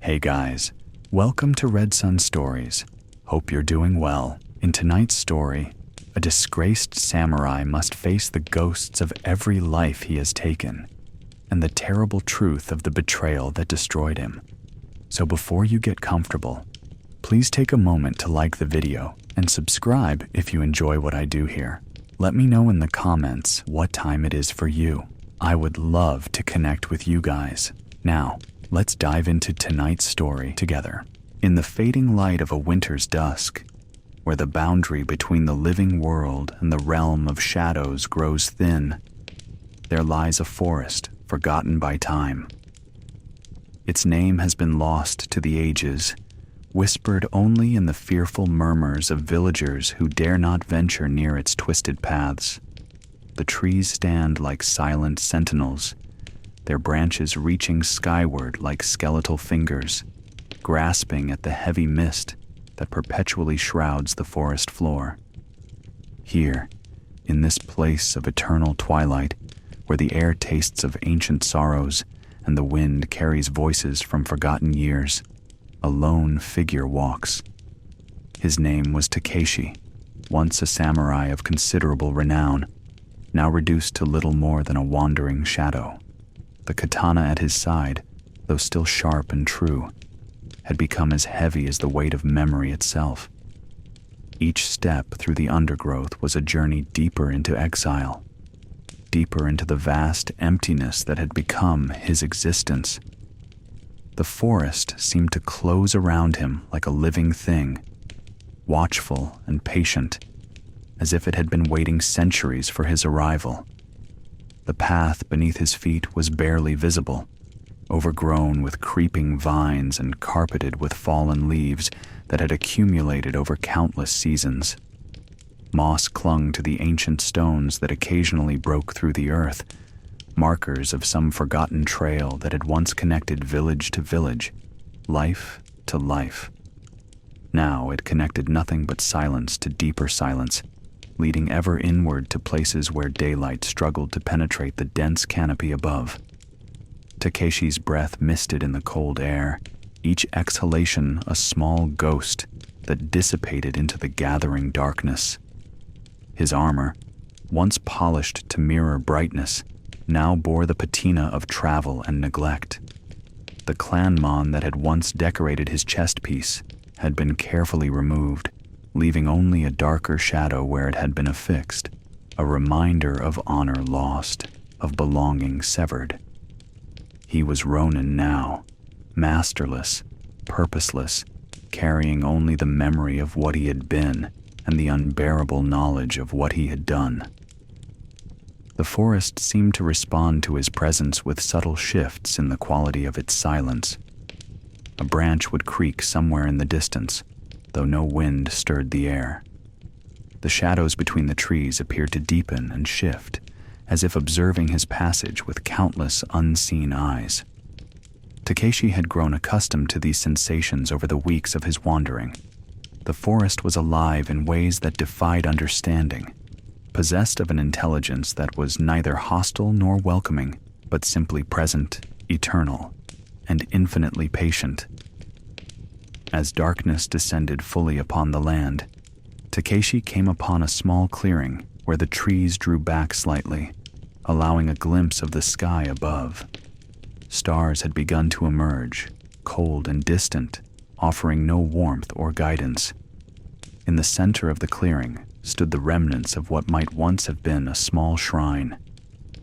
Hey guys, welcome to RedSunStories. Hope you're doing well. In tonight's story, a disgraced samurai must face the ghosts of every life he has taken and the terrible truth of the betrayal that destroyed him. So before you get comfortable, please take a moment to like the video and subscribe if you enjoy what I do here. Let me know in the comments what time it is for you. I would love to connect with you guys. Now, let's dive into tonight's story together. In the fading light of a winter's dusk, where the boundary between the living world and the realm of shadows grows thin, there lies a forest forgotten by time. Its name has been lost to the ages, whispered only in the fearful murmurs of villagers who dare not venture near its twisted paths. The trees stand like silent sentinels, their branches reaching skyward like skeletal fingers, grasping at the heavy mist that perpetually shrouds the forest floor. Here, in this place of eternal twilight, where the air tastes of ancient sorrows and the wind carries voices from forgotten years, a lone figure walks. His name was Takeshi, once a samurai of considerable renown, now reduced to little more than a wandering shadow. The katana at his side, though still sharp and true, had become as heavy as the weight of memory itself. Each step through the undergrowth was a journey deeper into exile, deeper into the vast emptiness that had become his existence. The forest seemed to close around him like a living thing, watchful and patient, as if it had been waiting centuries for his arrival. The path beneath his feet was barely visible, overgrown with creeping vines and carpeted with fallen leaves that had accumulated over countless seasons. Moss clung to the ancient stones that occasionally broke through the earth, markers of some forgotten trail that had once connected village to village, life to life. Now it connected nothing but silence to deeper silence, leading ever inward to places where daylight struggled to penetrate the dense canopy above. Takeshi's breath misted in the cold air, each exhalation a small ghost that dissipated into the gathering darkness. His armor, once polished to mirror brightness, now bore the patina of travel and neglect. The clanmon that had once decorated his chest piece had been carefully removed, leaving only a darker shadow where it had been affixed, a reminder of honor lost, of belonging severed. He was Ronin now, masterless, purposeless, carrying only the memory of what he had been and the unbearable knowledge of what he had done. The forest seemed to respond to his presence with subtle shifts in the quality of its silence. A branch would creak somewhere in the distance, though no wind stirred the air. The shadows between the trees appeared to deepen and shift, as if observing his passage with countless unseen eyes. Takeshi had grown accustomed to these sensations over the weeks of his wandering. The forest was alive in ways that defied understanding, possessed of an intelligence that was neither hostile nor welcoming, but simply present, eternal, and infinitely patient. As darkness descended fully upon the land, Takeshi came upon a small clearing where the trees drew back slightly, allowing a glimpse of the sky above. Stars had begun to emerge, cold and distant, offering no warmth or guidance. In the center of the clearing stood the remnants of what might once have been a small shrine,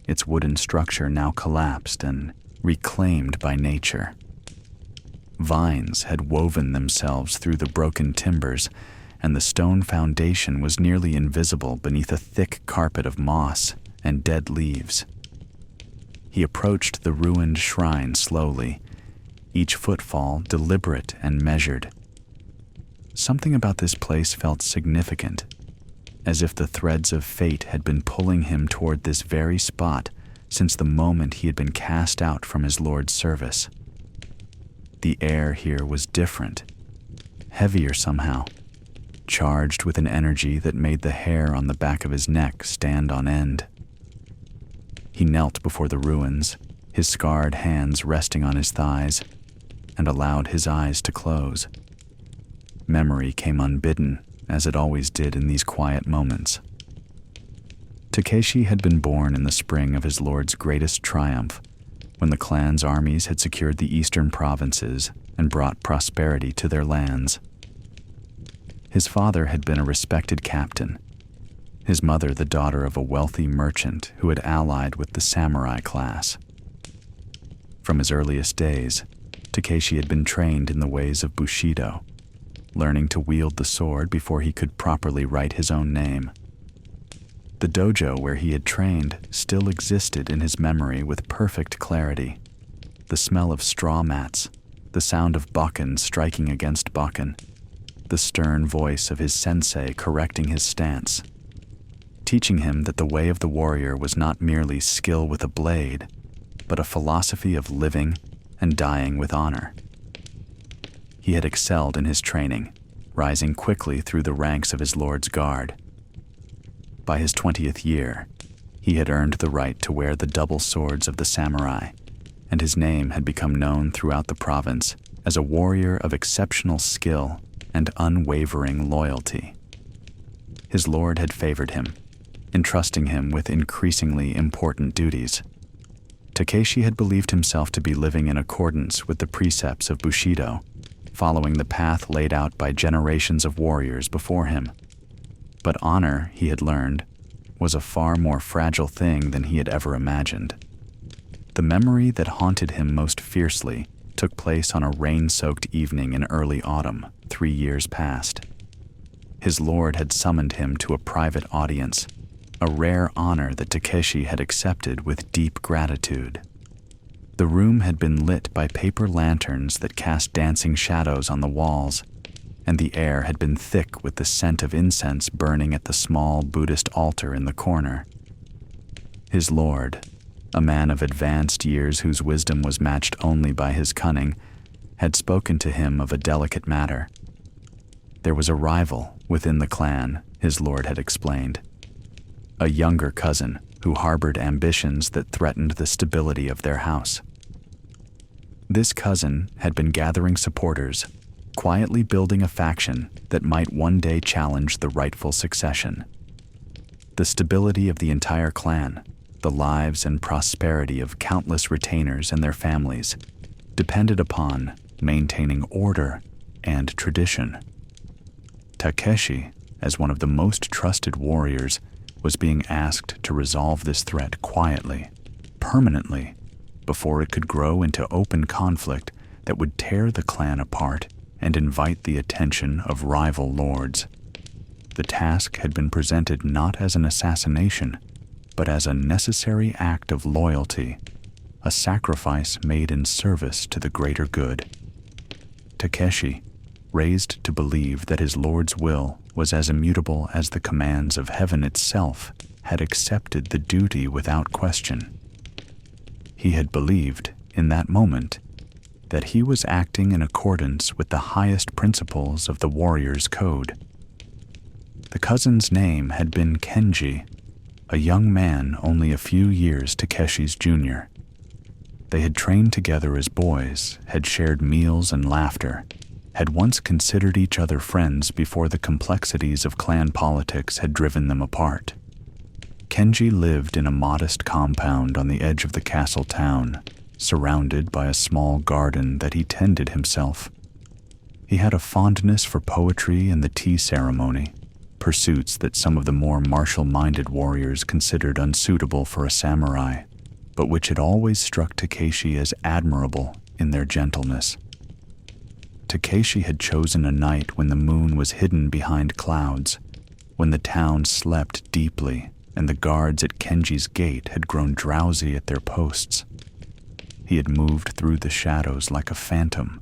its wooden structure now collapsed and reclaimed by nature. Vines had woven themselves through the broken timbers, and the stone foundation was nearly invisible beneath a thick carpet of moss and dead leaves. He approached the ruined shrine slowly, each footfall deliberate and measured. Something about this place felt significant, as if the threads of fate had been pulling him toward this very spot since the moment he had been cast out from his lord's service. The air here was different, heavier somehow, charged with an energy that made the hair on the back of his neck stand on end. He knelt before the ruins, his scarred hands resting on his thighs, and allowed his eyes to close. Memory came unbidden, as it always did in these quiet moments. Takeshi had been born in the spring of his lord's greatest triumph, when the clan's armies had secured the eastern provinces and brought prosperity to their lands. His father had been a respected captain, his mother the daughter of a wealthy merchant who had allied with the samurai class. From his earliest days, Takeshi had been trained in the ways of Bushido, learning to wield the sword before he could properly write his own name. The dojo where he had trained still existed in his memory with perfect clarity. The smell of straw mats, the sound of bakken striking against bakken, the stern voice of his sensei correcting his stance, teaching him that the way of the warrior was not merely skill with a blade, but a philosophy of living and dying with honor. He had excelled in his training, rising quickly through the ranks of his lord's guard. By his 20th year, he had earned the right to wear the double swords of the samurai, and his name had become known throughout the province as a warrior of exceptional skill and unwavering loyalty. His lord had favored him, entrusting him with increasingly important duties. Takeshi had believed himself to be living in accordance with the precepts of Bushido, following the path laid out by generations of warriors before him. But honor, he had learned, was a far more fragile thing than he had ever imagined. The memory that haunted him most fiercely took place on a rain-soaked evening in early autumn, 3 years past. His lord had summoned him to a private audience, a rare honor that Takeshi had accepted with deep gratitude. The room had been lit by paper lanterns that cast dancing shadows on the walls, and the air had been thick with the scent of incense burning at the small Buddhist altar in the corner. His lord, a man of advanced years whose wisdom was matched only by his cunning, had spoken to him of a delicate matter. There was a rival within the clan, his lord had explained, a younger cousin who harbored ambitions that threatened the stability of their house. This cousin had been gathering supporters, quietly building a faction that might one day challenge the rightful succession. The stability of the entire clan, the lives and prosperity of countless retainers and their families, depended upon maintaining order and tradition. Takeshi, as one of the most trusted warriors, was being asked to resolve this threat quietly, permanently, before it could grow into open conflict that would tear the clan apart and invite the attention of rival lords. The task had been presented not as an assassination, but as a necessary act of loyalty, a sacrifice made in service to the greater good. Takeshi, raised to believe that his lord's will was as immutable as the commands of heaven itself, had accepted the duty without question. He had believed, in that moment, that he was acting in accordance with the highest principles of the warrior's code. The cousin's name had been Kenji, a young man only a few years Takeshi's junior. They had trained together as boys, had shared meals and laughter, had once considered each other friends before the complexities of clan politics had driven them apart. Kenji lived in a modest compound on the edge of the castle town, surrounded by a small garden that he tended himself. He had a fondness for poetry and the tea ceremony, pursuits that some of the more martial-minded warriors considered unsuitable for a samurai, but which had always struck Takeshi as admirable in their gentleness. Takeshi had chosen a night when the moon was hidden behind clouds, when the town slept deeply and the guards at Kenji's gate had grown drowsy at their posts. He had moved through the shadows like a phantom,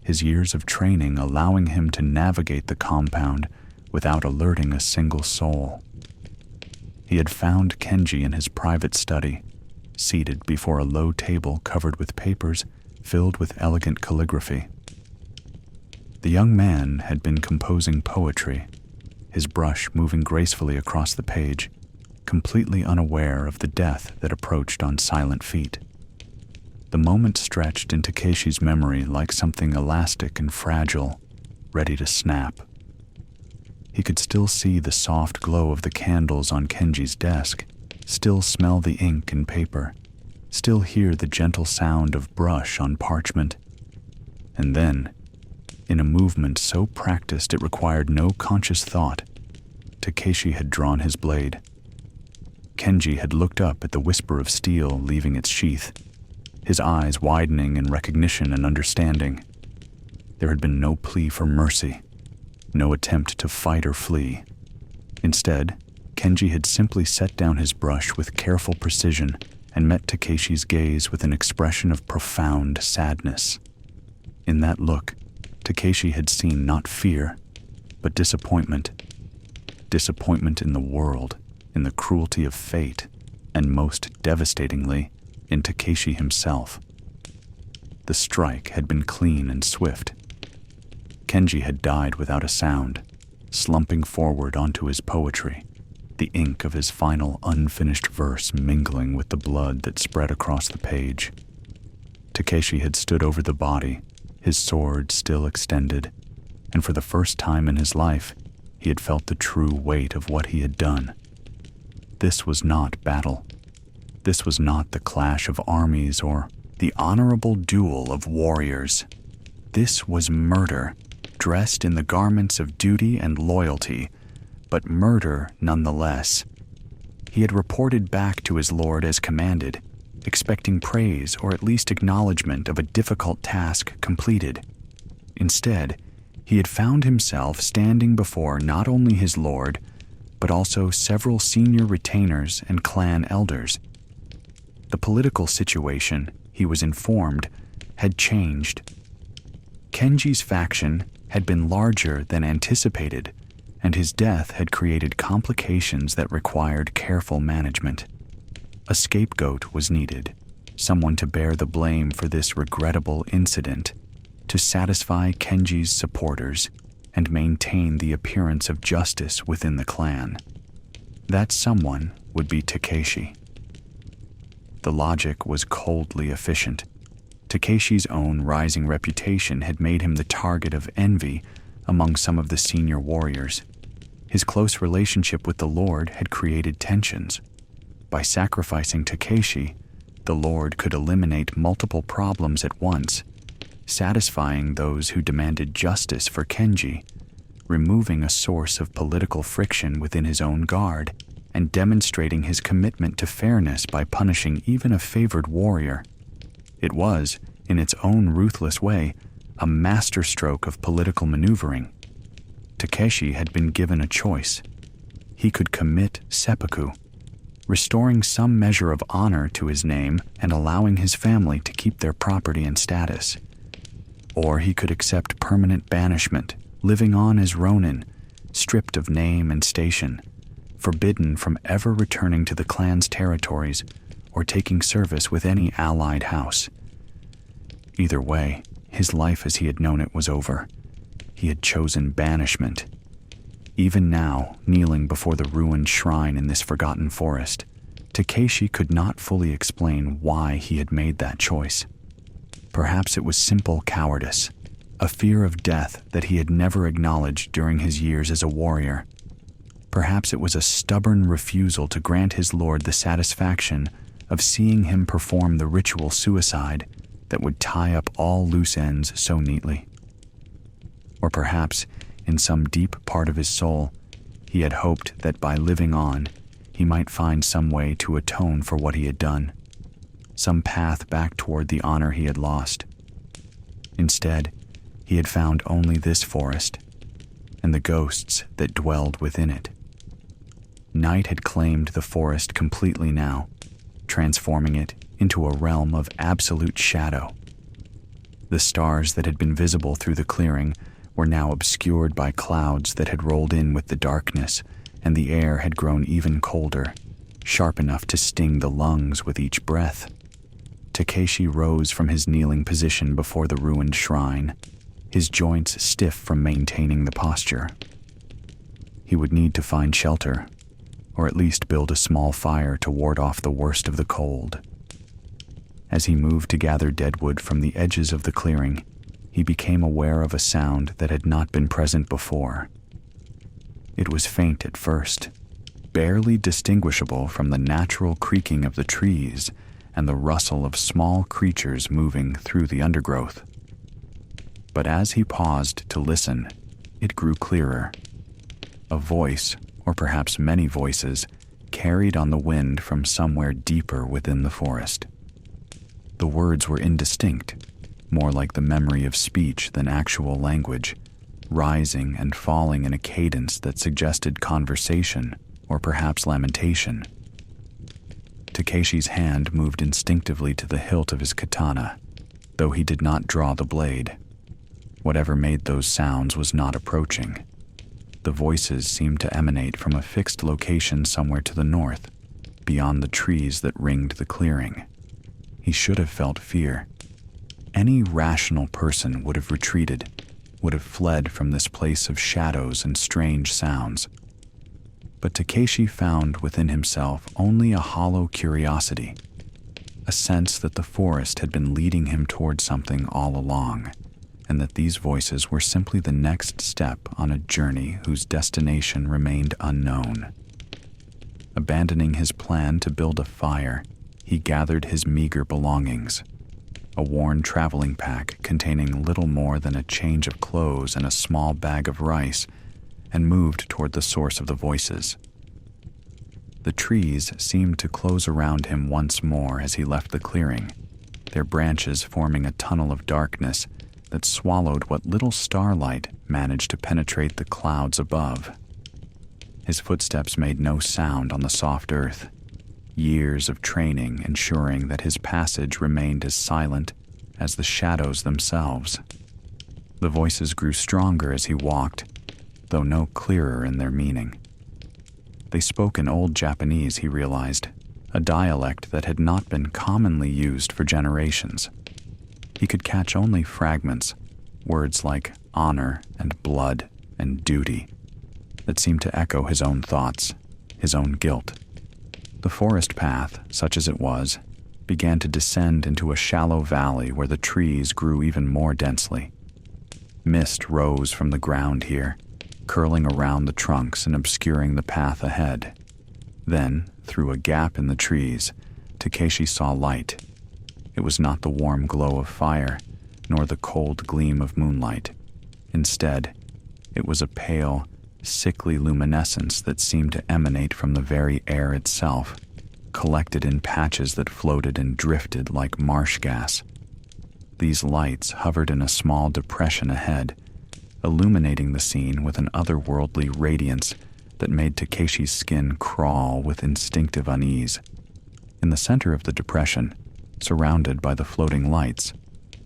his years of training allowing him to navigate the compound without alerting a single soul. He had found Kenji in his private study, seated before a low table covered with papers filled with elegant calligraphy. The young man had been composing poetry, his brush moving gracefully across the page, completely unaware of the death that approached on silent feet. The moment stretched in Takeshi's memory like something elastic and fragile, ready to snap. He could still see the soft glow of the candles on Kenji's desk, still smell the ink and paper, still hear the gentle sound of brush on parchment. And then, in a movement so practiced it required no conscious thought, Takeshi had drawn his blade. Kenji had looked up at the whisper of steel leaving its sheath, his eyes widening in recognition and understanding. There had been no plea for mercy, no attempt to fight or flee. Instead, Kenji had simply set down his brush with careful precision and met Takeshi's gaze with an expression of profound sadness. In that look, Takeshi had seen not fear, but disappointment. Disappointment in the world, in the cruelty of fate, and most devastatingly, in Takeshi himself. The strike had been clean and swift. Kenji had died without a sound, slumping forward onto his poetry, the ink of his final unfinished verse mingling with the blood that spread across the page. Takeshi had stood over the body, his sword still extended, and for the first time in his life, he had felt the true weight of what he had done. This was not battle. This was not the clash of armies or the honorable duel of warriors. This was murder, dressed in the garments of duty and loyalty, but murder nonetheless. He had reported back to his lord as commanded, expecting praise or at least acknowledgement of a difficult task completed. Instead, he had found himself standing before not only his lord, but also several senior retainers and clan elders. The political situation, he was informed, had changed. Kenji's faction had been larger than anticipated, and his death had created complications that required careful management. A scapegoat was needed, someone to bear the blame for this regrettable incident, to satisfy Kenji's supporters and maintain the appearance of justice within the clan. That someone would be Takeshi. The logic was coldly efficient. Takeshi's own rising reputation had made him the target of envy among some of the senior warriors. His close relationship with the Lord had created tensions. By sacrificing Takeshi, the Lord could eliminate multiple problems at once, satisfying those who demanded justice for Kenji, removing a source of political friction within his own guard, and demonstrating his commitment to fairness by punishing even a favored warrior. It was, in its own ruthless way, a masterstroke of political maneuvering. Takeshi had been given a choice. He could commit seppuku, restoring some measure of honor to his name and allowing his family to keep their property and status. Or he could accept permanent banishment, living on as Ronin, stripped of name and station, forbidden from ever returning to the clan's territories or taking service with any allied house. Either way, his life as he had known it was over. He had chosen banishment. Even now, kneeling before the ruined shrine in this forgotten forest, Takeshi could not fully explain why he had made that choice. Perhaps it was simple cowardice, a fear of death that he had never acknowledged during his years as a warrior. Perhaps it was a stubborn refusal to grant his lord the satisfaction of seeing him perform the ritual suicide that would tie up all loose ends so neatly. Or perhaps, in some deep part of his soul, he had hoped that by living on, he might find some way to atone for what he had done, some path back toward the honor he had lost. Instead, he had found only this forest, and the ghosts that dwelled within it. Night had claimed the forest completely now, transforming it into a realm of absolute shadow. The stars that had been visible through the clearing were now obscured by clouds that had rolled in with the darkness, and the air had grown even colder, sharp enough to sting the lungs with each breath. Takeshi rose from his kneeling position before the ruined shrine, his joints stiff from maintaining the posture. He would need to find shelter, or at least build a small fire to ward off the worst of the cold. As he moved to gather deadwood from the edges of the clearing, he became aware of a sound that had not been present before. It was faint at first, barely distinguishable from the natural creaking of the trees and the rustle of small creatures moving through the undergrowth. But as he paused to listen, it grew clearer. A voice, or perhaps many voices, carried on the wind from somewhere deeper within the forest. The words were indistinct, more like the memory of speech than actual language, rising and falling in a cadence that suggested conversation or perhaps lamentation. Takeshi's hand moved instinctively to the hilt of his katana, though he did not draw the blade. Whatever made those sounds was not approaching. The voices seemed to emanate from a fixed location somewhere to the north, beyond the trees that ringed the clearing. He should have felt fear. Any rational person would have retreated, would have fled from this place of shadows and strange sounds. But Takeshi found within himself only a hollow curiosity, a sense that the forest had been leading him toward something all along, and that these voices were simply the next step on a journey whose destination remained unknown. Abandoning his plan to build a fire, he gathered his meager belongings, a worn traveling pack containing little more than a change of clothes and a small bag of rice, and moved toward the source of the voices. The trees seemed to close around him once more as he left the clearing, their branches forming a tunnel of darkness that swallowed what little starlight managed to penetrate the clouds above. His footsteps made no sound on the soft earth, years of training ensuring that his passage remained as silent as the shadows themselves. The voices grew stronger as he walked, though no clearer in their meaning. They spoke in old Japanese, he realized, a dialect that had not been commonly used for generations. He could catch only fragments, words like honor and blood and duty, that seemed to echo his own thoughts, his own guilt. The forest path, such as it was, began to descend into a shallow valley where the trees grew even more densely. Mist rose from the ground here, curling around the trunks and obscuring the path ahead. Then, through a gap in the trees, Takeshi saw light. It was not the warm glow of fire, nor the cold gleam of moonlight. Instead, it was a pale, sickly luminescence that seemed to emanate from the very air itself, collected in patches that floated and drifted like marsh gas. These lights hovered in a small depression ahead, illuminating the scene with an otherworldly radiance that made Takeshi's skin crawl with instinctive unease. In the center of the depression, surrounded by the floating lights,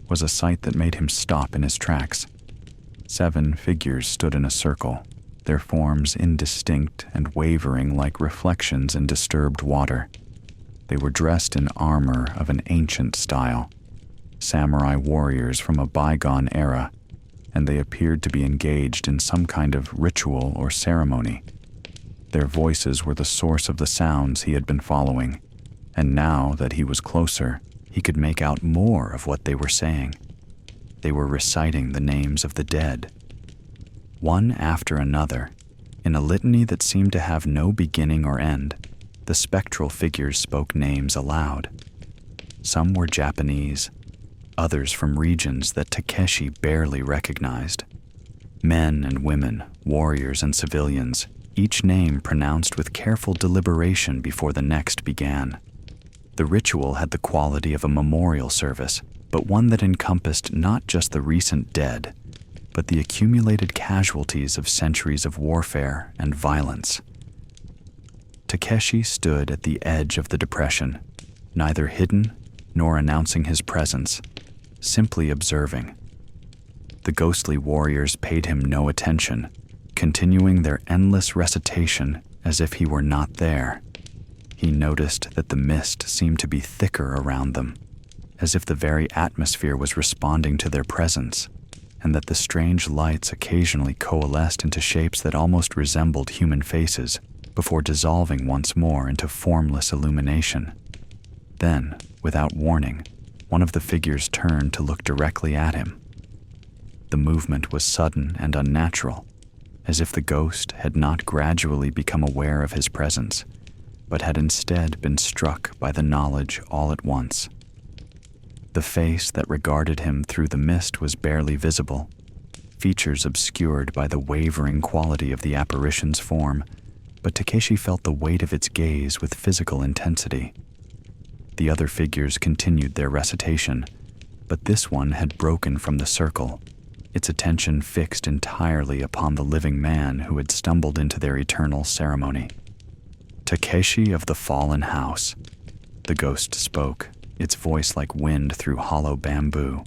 was a sight that made him stop in his tracks. 7 figures stood in a circle, their forms indistinct and wavering like reflections in disturbed water. They were dressed in armor of an ancient style, samurai warriors from a bygone era, and they appeared to be engaged in some kind of ritual or ceremony. Their voices were the source of the sounds he had been following, and now that he was closer, he could make out more of what they were saying. They were reciting the names of the dead, one after another, in a litany that seemed to have no beginning or end. The spectral figures spoke names aloud. Some were Japanese, others from regions that Takeshi barely recognized. Men and women, warriors and civilians, each name pronounced with careful deliberation before the next began. The ritual had the quality of a memorial service, but one that encompassed not just the recent dead, but the accumulated casualties of centuries of warfare and violence. Takeshi stood at the edge of the depression, neither hidden nor announcing his presence, simply observing. The ghostly warriors paid him no attention, continuing their endless recitation as if he were not there. He noticed that the mist seemed to be thicker around them, as if the very atmosphere was responding to their presence, and that the strange lights occasionally coalesced into shapes that almost resembled human faces, before dissolving once more into formless illumination. Then, Without warning, one of the figures turned to look directly at him. The movement was sudden and unnatural, as if the ghost had not gradually become aware of his presence, but had instead been struck by the knowledge all at once. The face that regarded him through the mist was barely visible, features obscured by the wavering quality of the apparition's form, but Takeshi felt the weight of its gaze with physical intensity. The other figures continued their recitation, but this one had broken from the circle, its attention fixed entirely upon the living man who had stumbled into their eternal ceremony. "Takeshi of the Fallen House," the ghost spoke, its voice like wind through hollow bamboo.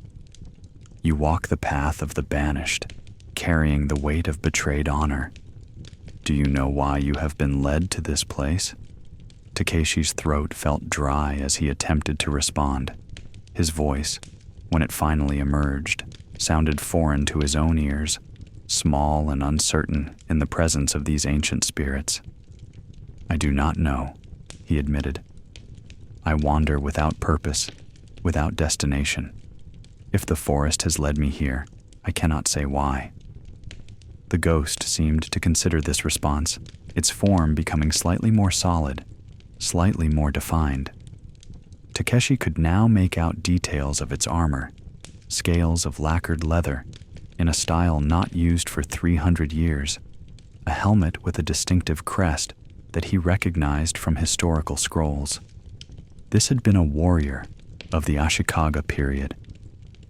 "You walk the path of the banished, carrying the weight of betrayed honor. Do you know why you have been led to this place?" Takeshi's throat felt dry as he attempted to respond. His voice, when it finally emerged, sounded foreign to his own ears, small and uncertain in the presence of these ancient spirits. "I do not know," he admitted. "I wander without purpose, without destination. If the forest has led me here, I cannot say why." The ghost seemed to consider this response, its form becoming slightly more solid, slightly more defined. Takeshi could now make out details of its armor, scales of lacquered leather, in a style not used for 300 years, a helmet with a distinctive crest that he recognized from historical scrolls. This had been a warrior of the Ashikaga period,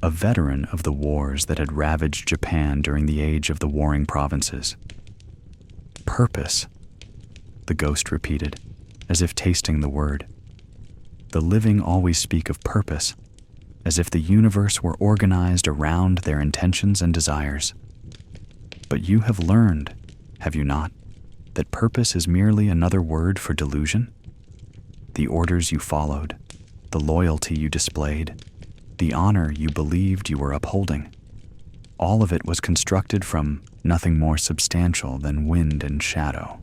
a veteran of the wars that had ravaged Japan during the age of the warring provinces. "Purpose," the ghost repeated, as if tasting the word. "The living always speak of purpose, as if the universe were organized around their intentions and desires. But you have learned, have you not, that purpose is merely another word for delusion? The orders you followed, the loyalty you displayed, the honor you believed you were upholding, all of it was constructed from nothing more substantial than wind and shadow."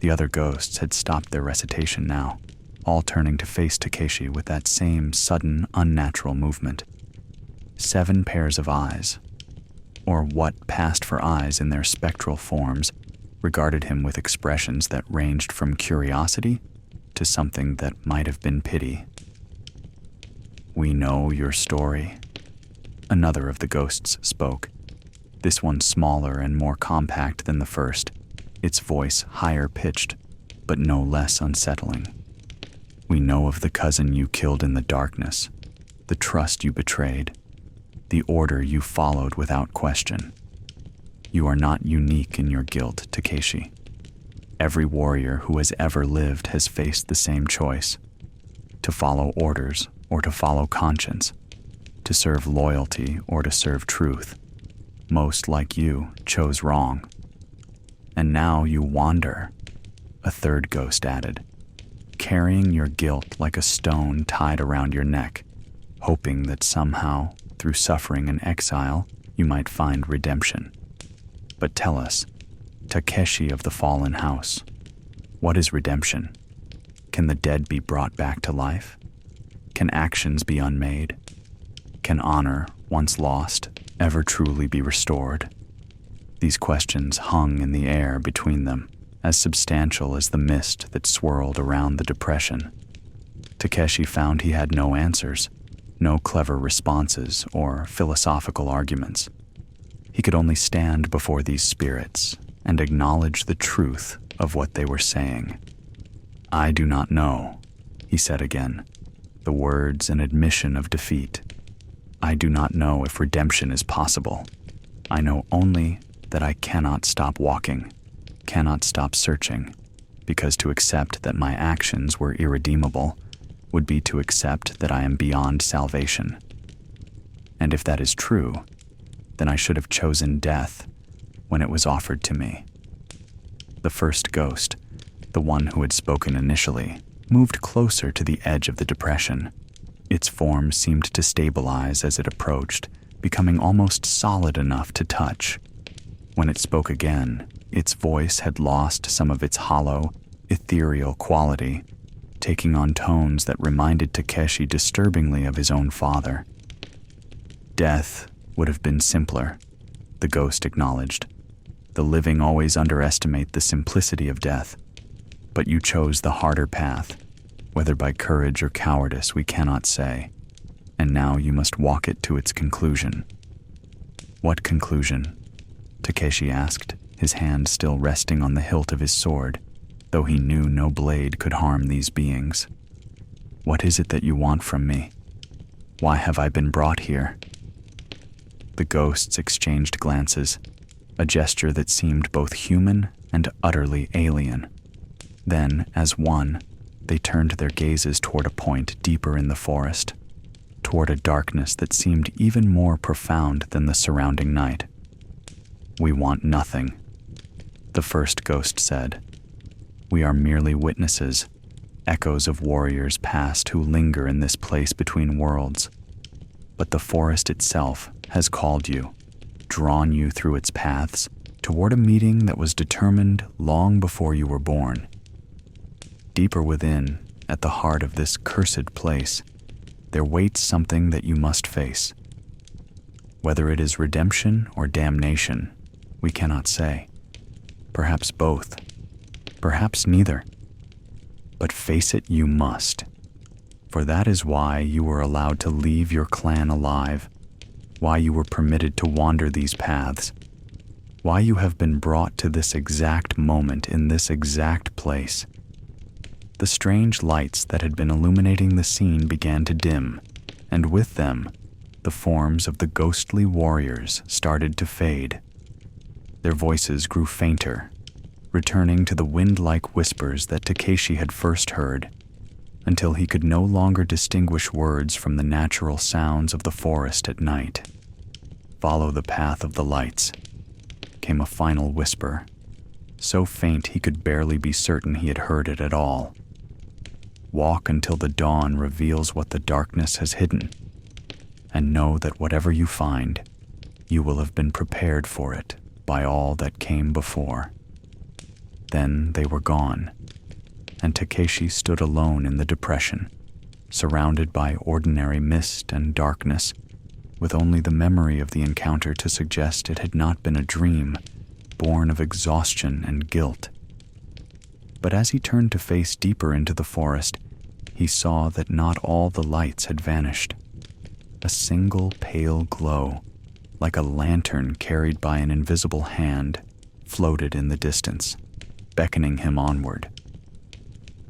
The other ghosts had stopped their recitation now, all turning to face Takeshi with that same sudden, unnatural movement. 7 pairs of eyes, or what passed for eyes in their spectral forms, regarded him with expressions that ranged from curiosity to something that might have been pity. "We know your story," another of the ghosts spoke, this one smaller and more compact than the first, its voice higher pitched, but no less unsettling. "We know of the cousin you killed in the darkness, the trust you betrayed, the order you followed without question. You are not unique in your guilt, Takeshi. Every warrior who has ever lived has faced the same choice: to follow orders or to follow conscience, to serve loyalty or to serve truth. Most, like you, chose wrong. And now you wander," a third ghost added, "carrying your guilt like a stone tied around your neck, hoping that somehow, through suffering and exile, you might find redemption. But tell us, Takeshi of the Fallen House, what is redemption? Can the dead be brought back to life? Can actions be unmade? Can honor, once lost, ever truly be restored?" These questions hung in the air between them, as substantial as the mist that swirled around the depression. Takeshi found he had no answers, no clever responses or philosophical arguments. He could only stand before these spirits and acknowledge the truth of what they were saying. "I do not know," he said again, the words an admission of defeat. "I do not know if redemption is possible. I know only that I cannot stop walking, cannot stop searching, because to accept that my actions were irredeemable would be to accept that I am beyond salvation. And if that is true, then I should have chosen death when it was offered to me." The first ghost, the one who had spoken initially, moved closer to the edge of the depression. Its form seemed to stabilize as it approached, becoming almost solid enough to touch. When it spoke again, its voice had lost some of its hollow, ethereal quality, taking on tones that reminded Takeshi disturbingly of his own father. Death would have been simpler, the ghost acknowledged. The living always underestimate the simplicity of death, but you chose the harder path, whether by courage or cowardice we cannot say, and now you must walk it to its conclusion. What conclusion? Takeshi asked, his hand still resting on the hilt of his sword, though he knew no blade could harm these beings. What is it that you want from me? Why have I been brought here? The ghosts exchanged glances, a gesture that seemed both human and utterly alien. Then, as one, they turned their gazes toward a point deeper in the forest, toward a darkness that seemed even more profound than the surrounding night. We want nothing, the first ghost said. We are merely witnesses, echoes of warriors past who linger in this place between worlds. But the forest itself has called you, drawn you through its paths toward a meeting that was determined long before you were born. Deeper within, at the heart of this cursed place, there waits something that you must face. Whether it is redemption or damnation, we cannot say. Perhaps both. Perhaps neither. But face it you must. For that is why you were allowed to leave your clan alive, why you were permitted to wander these paths, why you have been brought to this exact moment in this exact place. The strange lights that had been illuminating the scene began to dim, and with them, the forms of the ghostly warriors started to fade. Their voices grew fainter, returning to the wind-like whispers that Takeshi had first heard, until he could no longer distinguish words from the natural sounds of the forest at night. Follow the path of the lights, came a final whisper, so faint he could barely be certain he had heard it at all. Walk until the dawn reveals what the darkness has hidden, and know that whatever you find, you will have been prepared for it by all that came before. Then they were gone, and Takeshi stood alone in the depression, surrounded by ordinary mist and darkness, with only the memory of the encounter to suggest it had not been a dream, born of exhaustion and guilt. But as he turned to face deeper into the forest, he saw that not all the lights had vanished. A single pale glow, like a lantern carried by an invisible hand, floated in the distance, beckoning him onward.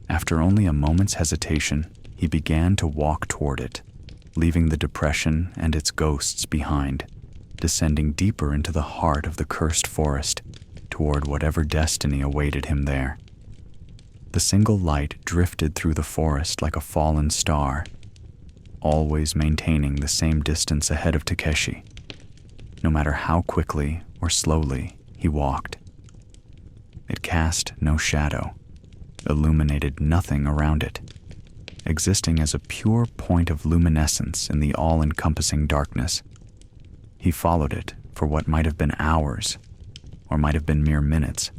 After only a moment's hesitation, he began to walk toward it, leaving the depression and its ghosts behind, descending deeper into the heart of the cursed forest, toward whatever destiny awaited him there. The single light drifted through the forest like a fallen star, always maintaining the same distance ahead of Takeshi, no matter how quickly or slowly he walked. It cast no shadow, illuminated nothing around it, existing as a pure point of luminescence in the all-encompassing darkness. He followed it for what might have been hours, or might have been mere minutes.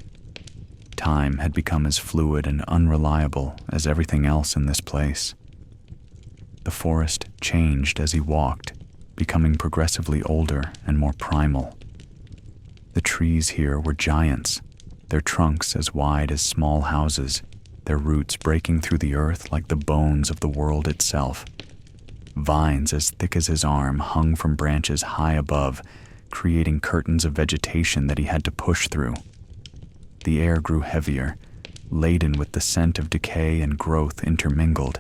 Time had become as fluid and unreliable as everything else in this place. The forest changed as he walked, becoming progressively older and more primal. The trees here were giants, their trunks as wide as small houses, their roots breaking through the earth like the bones of the world itself. Vines as thick as his arm hung from branches high above, creating curtains of vegetation that he had to push through. The air grew heavier, laden with the scent of decay and growth intermingled,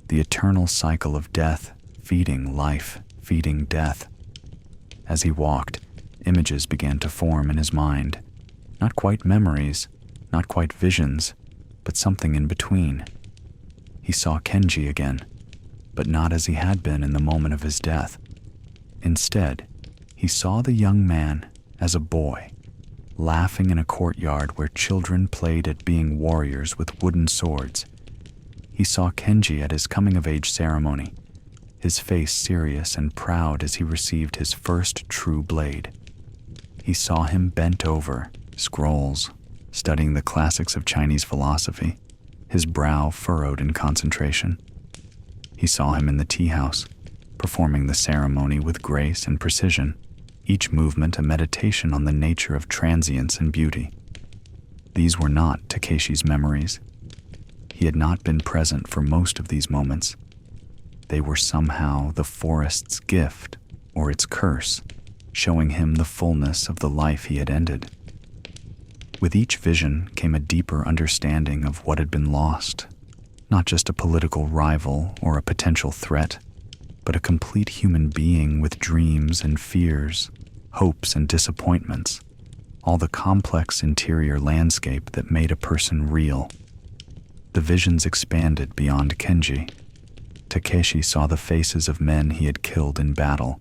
the eternal cycle of death feeding life, feeding death. As he walked, images began to form in his mind. Not quite memories, not quite visions, but something in between. He saw Kenji again, but not as he had been in the moment of his death. Instead, he saw the young man as a boy, laughing in a courtyard where children played at being warriors with wooden swords. He saw Kenji at his coming-of-age ceremony, his face serious and proud as he received his first true blade. He saw him bent over, scrolls, studying the classics of Chinese philosophy, his brow furrowed in concentration. He saw him in the tea house, performing the ceremony with grace and precision, each movement a meditation on the nature of transience and beauty. These were not Takeshi's memories. He had not been present for most of these moments. They were somehow the forest's gift or its curse, showing him the fullness of the life he had ended. With each vision came a deeper understanding of what had been lost, not just a political rival or a potential threat, but a complete human being with dreams and fears, hopes and disappointments, all the complex interior landscape that made a person real. The visions expanded beyond Kenji. Takeshi saw the faces of men he had killed in battle,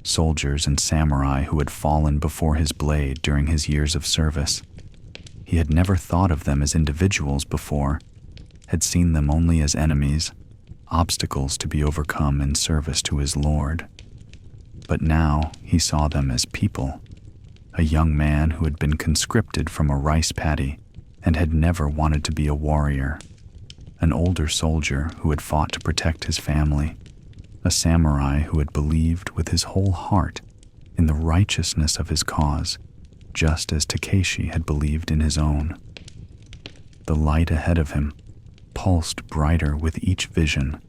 soldiers and samurai who had fallen before his blade during his years of service. He had never thought of them as individuals before, had seen them only as enemies, obstacles to be overcome in service to his lord. But now he saw them as people. A young man who had been conscripted from a rice paddy and had never wanted to be a warrior. An older soldier who had fought to protect his family. A samurai who had believed with his whole heart in the righteousness of his cause, just as Takeshi had believed in his own. The light ahead of him pulsed brighter with each vision,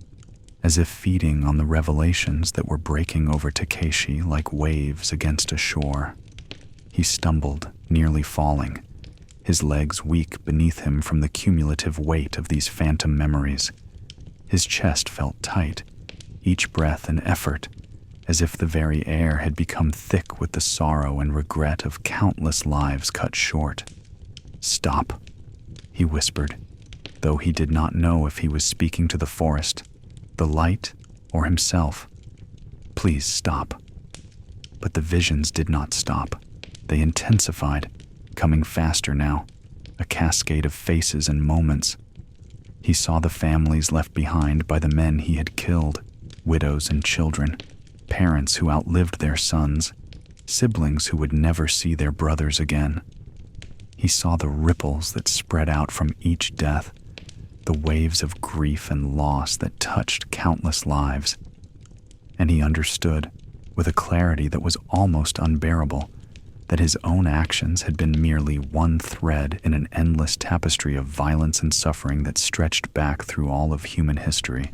as if feeding on the revelations that were breaking over Takeshi like waves against a shore. He stumbled, nearly falling, his legs weak beneath him from the cumulative weight of these phantom memories. His chest felt tight, each breath an effort, as if the very air had become thick with the sorrow and regret of countless lives cut short. "Stop," he whispered, though he did not know if he was speaking to the forest, the light, or himself. "Please stop." But the visions did not stop. They intensified, coming faster now, a cascade of faces and moments. He saw the families left behind by the men he had killed, widows and children, parents who outlived their sons, siblings who would never see their brothers again. He saw the ripples that spread out from each death, the waves of grief and loss that touched countless lives. And he understood, with a clarity that was almost unbearable, that his own actions had been merely one thread in an endless tapestry of violence and suffering that stretched back through all of human history.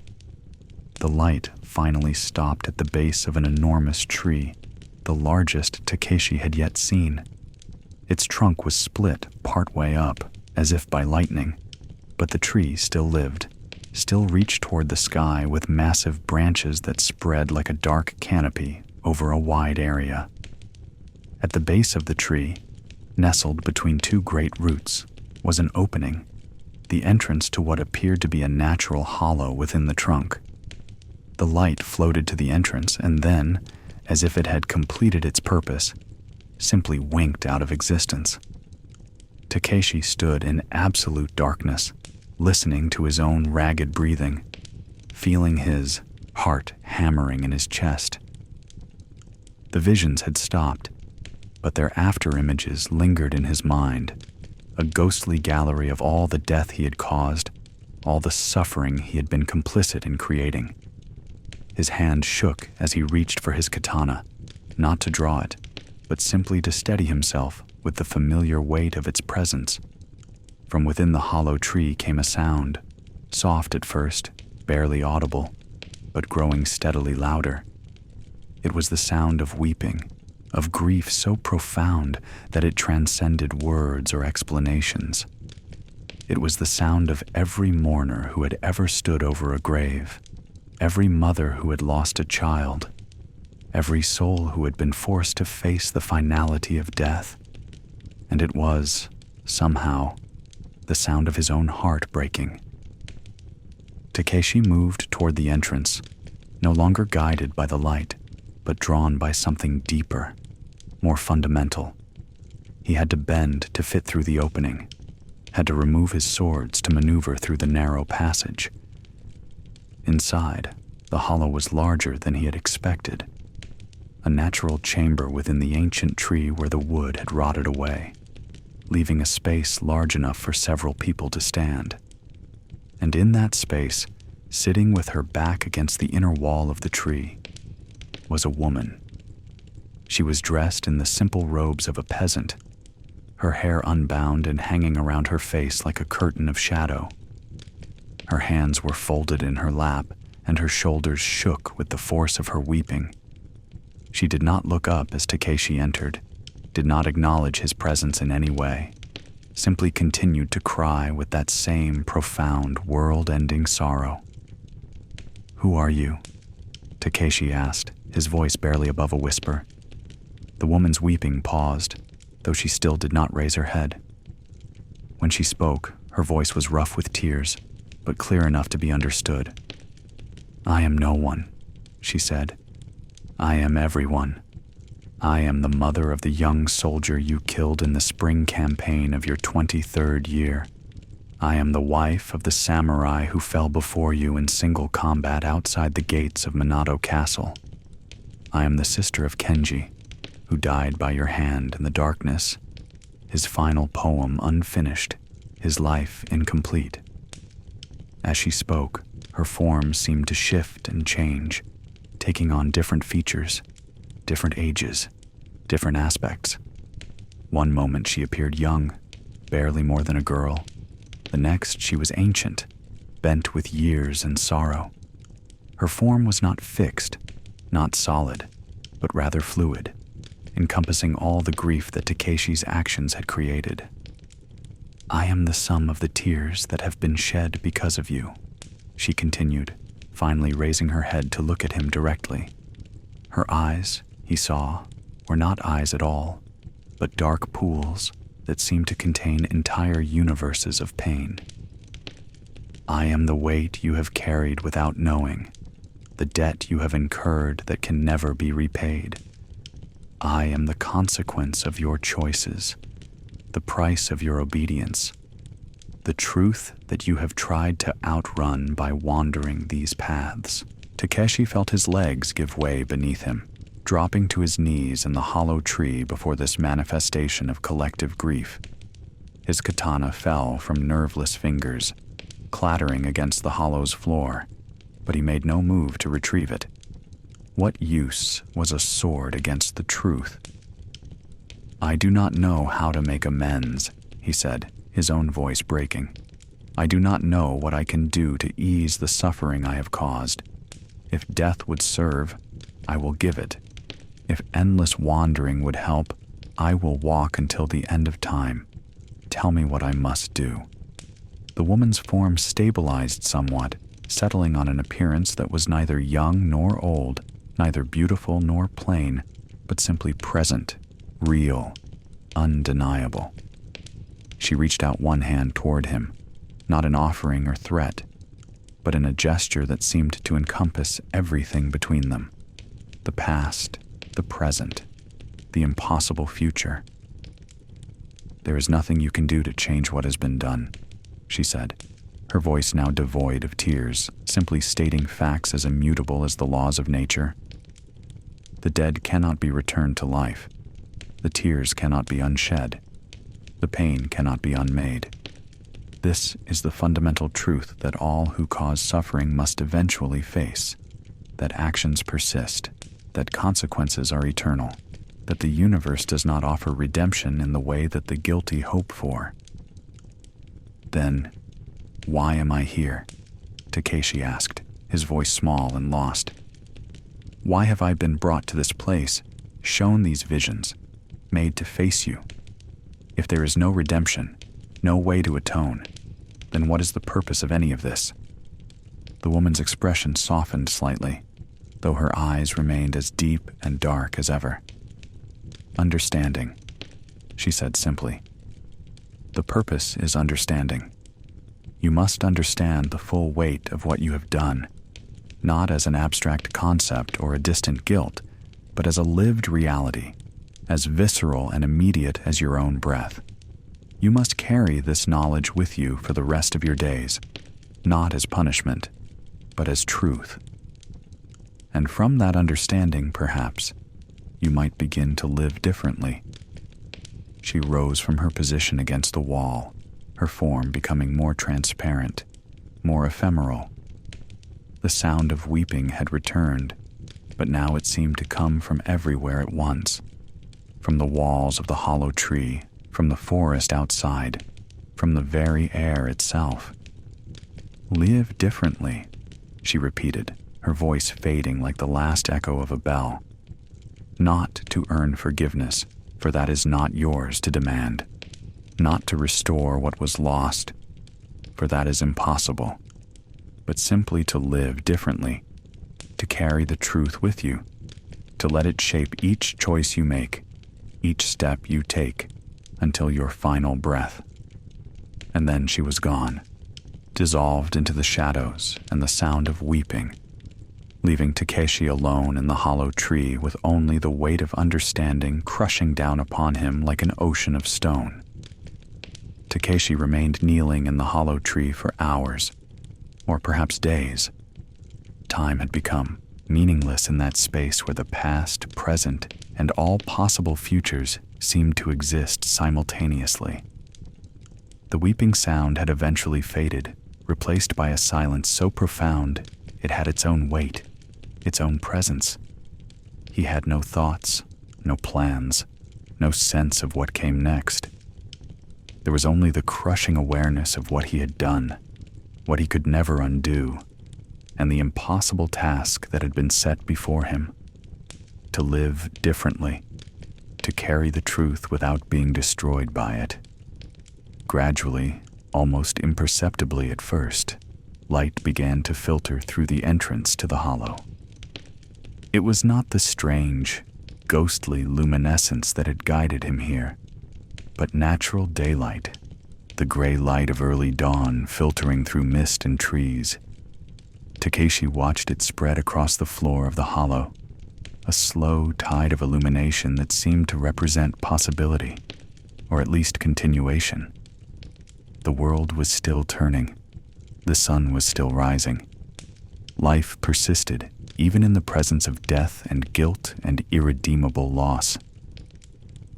The light finally stopped at the base of an enormous tree, the largest Takeshi had yet seen. Its trunk was split partway up, as if by lightning, but the tree still lived, still reached toward the sky with massive branches that spread like a dark canopy over a wide area. At the base of the tree, nestled between two great roots, was an opening, the entrance to what appeared to be a natural hollow within the trunk. The light floated to the entrance and then, as if it had completed its purpose, simply winked out of existence. Takeshi stood in absolute darkness, listening to his own ragged breathing, feeling his heart hammering in his chest. The visions had stopped, but their after-images lingered in his mind, a ghostly gallery of all the death he had caused, all the suffering he had been complicit in creating. His hand shook as he reached for his katana, not to draw it, but simply to steady himself with the familiar weight of its presence. From within the hollow tree came a sound, soft at first, barely audible, but growing steadily louder. It was the sound of weeping, of grief so profound that it transcended words or explanations. It was the sound of every mourner who had ever stood over a grave, every mother who had lost a child, every soul who had been forced to face the finality of death. And it was, somehow, the sound of his own heart breaking. Takeshi moved toward the entrance, no longer guided by the light, but drawn by something deeper, more fundamental. He had to bend to fit through the opening, had to remove his swords to maneuver through the narrow passage. Inside, the hollow was larger than he had expected, a natural chamber within the ancient tree where the wood had rotted away, leaving a space large enough for several people to stand. And in that space, sitting with her back against the inner wall of the tree, was a woman. She was dressed in the simple robes of a peasant, her hair unbound and hanging around her face like a curtain of shadow. Her hands were folded in her lap, and her shoulders shook with the force of her weeping. She did not look up as Takeshi entered, did not acknowledge his presence in any way, simply continued to cry with that same profound, world-ending sorrow. "Who are you?" Takeshi asked, his voice barely above a whisper. The woman's weeping paused, though she still did not raise her head. When she spoke, her voice was rough with tears, but clear enough to be understood. "I am no one," she said. "I am everyone. I am the mother of the young soldier you killed in the spring campaign of your 23rd year. I am the wife of the samurai who fell before you in single combat outside the gates of Minato Castle. I am the sister of Kenji, who died by your hand in the darkness, his final poem unfinished, his life incomplete." As she spoke, her form seemed to shift and change, taking on different features, different ages, different aspects. One moment she appeared young, barely more than a girl. The next she was ancient, bent with years and sorrow. Her form was not fixed, not solid, but rather fluid, encompassing all the grief that Takeshi's actions had created. "I am the sum of the tears that have been shed because of you," she continued, finally raising her head to look at him directly. Her eyes, he saw, were not eyes at all, but dark pools that seemed to contain entire universes of pain. "I am the weight you have carried without knowing, the debt you have incurred that can never be repaid. I am the consequence of your choices, the price of your obedience, the truth that you have tried to outrun by wandering these paths." Takeshi felt his legs give way beneath him, dropping to his knees in the hollow tree before this manifestation of collective grief. His katana fell from nerveless fingers, clattering against the hollow's floor, but he made no move to retrieve it. What use was a sword against the truth? "I do not know how to make amends," he said, his own voice breaking. "I do not know what I can do to ease the suffering I have caused. If death would serve, I will give it. If endless wandering would help, I will walk until the end of time. Tell me what I must do." The woman's form stabilized somewhat, settling on an appearance that was neither young nor old, neither beautiful nor plain, but simply present, real, undeniable. She reached out one hand toward him, not an offering or threat, but in a gesture that seemed to encompass everything between them: the past, the present, the impossible future. "There is nothing you can do to change what has been done," she said, her voice now devoid of tears, simply stating facts as immutable as the laws of nature. "The dead cannot be returned to life. The tears cannot be unshed. The pain cannot be unmade. This is the fundamental truth that all who cause suffering must eventually face, that actions persist, that consequences are eternal, that the universe does not offer redemption in the way that the guilty hope for." "Then, why am I here?" Takeshi asked, his voice small and lost. "Why have I been brought to this place, shown these visions, made to face you? If there is no redemption, no way to atone, then what is the purpose of any of this?" The woman's expression softened slightly, though her eyes remained as deep and dark as ever. "Understanding," she said simply. "The purpose is understanding. You must understand the full weight of what you have done, not as an abstract concept or a distant guilt, but as a lived reality, as visceral and immediate as your own breath. You must carry this knowledge with you for the rest of your days, not as punishment, but as truth. And from that understanding, perhaps, you might begin to live differently." She rose from her position against the wall, her form becoming more transparent, more ephemeral. The sound of weeping had returned, but now it seemed to come from everywhere at once, from the walls of the hollow tree, from the forest outside, from the very air itself. "Live differently," she repeated, her voice fading like the last echo of a bell. "Not to earn forgiveness, for that is not yours to demand. Not to restore what was lost, for that is impossible. But simply to live differently, to carry the truth with you, to let it shape each choice you make, each step you take, until your final breath." And then she was gone, dissolved into the shadows and the sound of weeping, leaving Takeshi alone in the hollow tree with only the weight of understanding crushing down upon him like an ocean of stone. Takeshi remained kneeling in the hollow tree for hours, or perhaps days. Time had become meaningless in that space where the past, present, and all possible futures seemed to exist simultaneously. The weeping sound had eventually faded, replaced by a silence so profound it had its own weight, its own presence. He had no thoughts, no plans, no sense of what came next. There was only the crushing awareness of what he had done, what he could never undo, and the impossible task that had been set before him: to live differently, to carry the truth without being destroyed by it. Gradually, almost imperceptibly at first, light began to filter through the entrance to the hollow. It was not the strange, ghostly luminescence that had guided him here, but natural daylight, the gray light of early dawn filtering through mist and trees. Takeshi watched it spread across the floor of the hollow, a slow tide of illumination that seemed to represent possibility, or at least continuation. The world was still turning. The sun was still rising. Life persisted, even in the presence of death and guilt and irredeemable loss.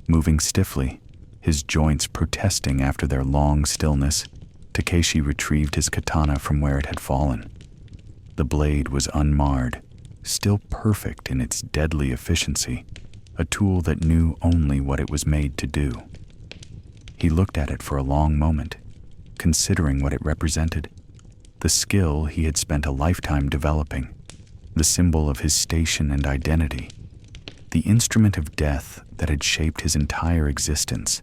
Moving stiffly, his joints protesting after their long stillness, Takeshi retrieved his katana from where it had fallen. The blade was unmarred, still perfect in its deadly efficiency, a tool that knew only what it was made to do. He looked at it for a long moment, considering what it represented, the skill he had spent a lifetime developing, the symbol of his station and identity, the instrument of death that had shaped his entire existence.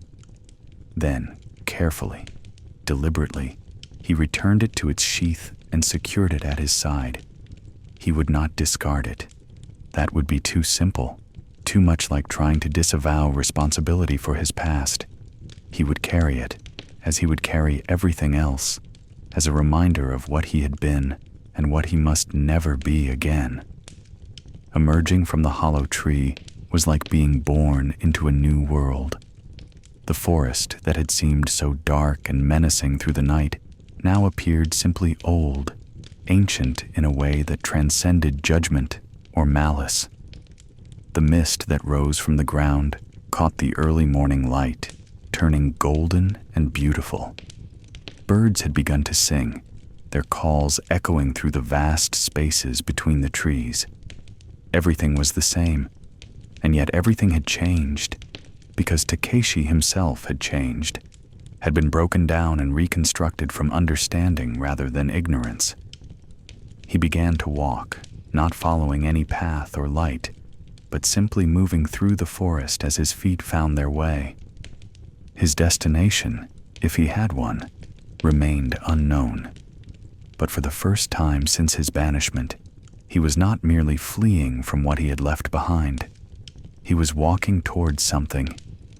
Then, carefully, deliberately, he returned it to its sheath and secured it at his side. He would not discard it. That would be too simple, too much like trying to disavow responsibility for his past. He would carry it, as he would carry everything else, as a reminder of what he had been and what he must never be again. Emerging from the hollow tree was like being born into a new world. The forest that had seemed so dark and menacing through the night now appeared simply old, ancient in a way that transcended judgment or malice. The mist that rose from the ground caught the early morning light, turning golden and beautiful. Birds had begun to sing, their calls echoing through the vast spaces between the trees. Everything was the same, and yet everything had changed, because Takeshi himself had changed, had been broken down and reconstructed from understanding rather than ignorance. He began to walk, not following any path or light, but simply moving through the forest as his feet found their way. His destination, if he had one, remained unknown. But for the first time since his banishment, he was not merely fleeing from what he had left behind. He was walking towards something,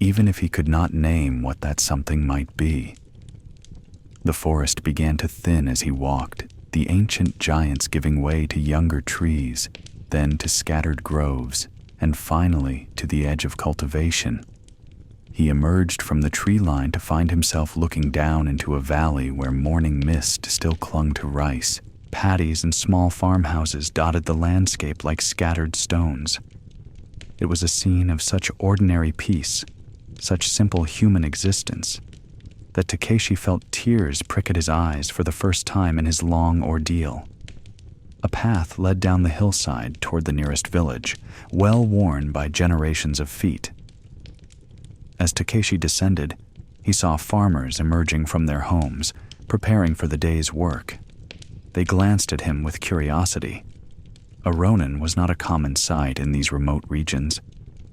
even if he could not name what that something might be. The forest began to thin as he walked, the ancient giants giving way to younger trees, then to scattered groves, and finally to the edge of cultivation. He emerged from the tree line to find himself looking down into a valley where morning mist still clung to rice. Paddies and small farmhouses dotted the landscape like scattered stones. It was a scene of such ordinary peace, such simple human existence, that Takeshi felt tears prick at his eyes for the first time in his long ordeal. A path led down the hillside toward the nearest village, well worn by generations of feet. As Takeshi descended, he saw farmers emerging from their homes, preparing for the day's work. They glanced at him with curiosity. A Ronin was not a common sight in these remote regions,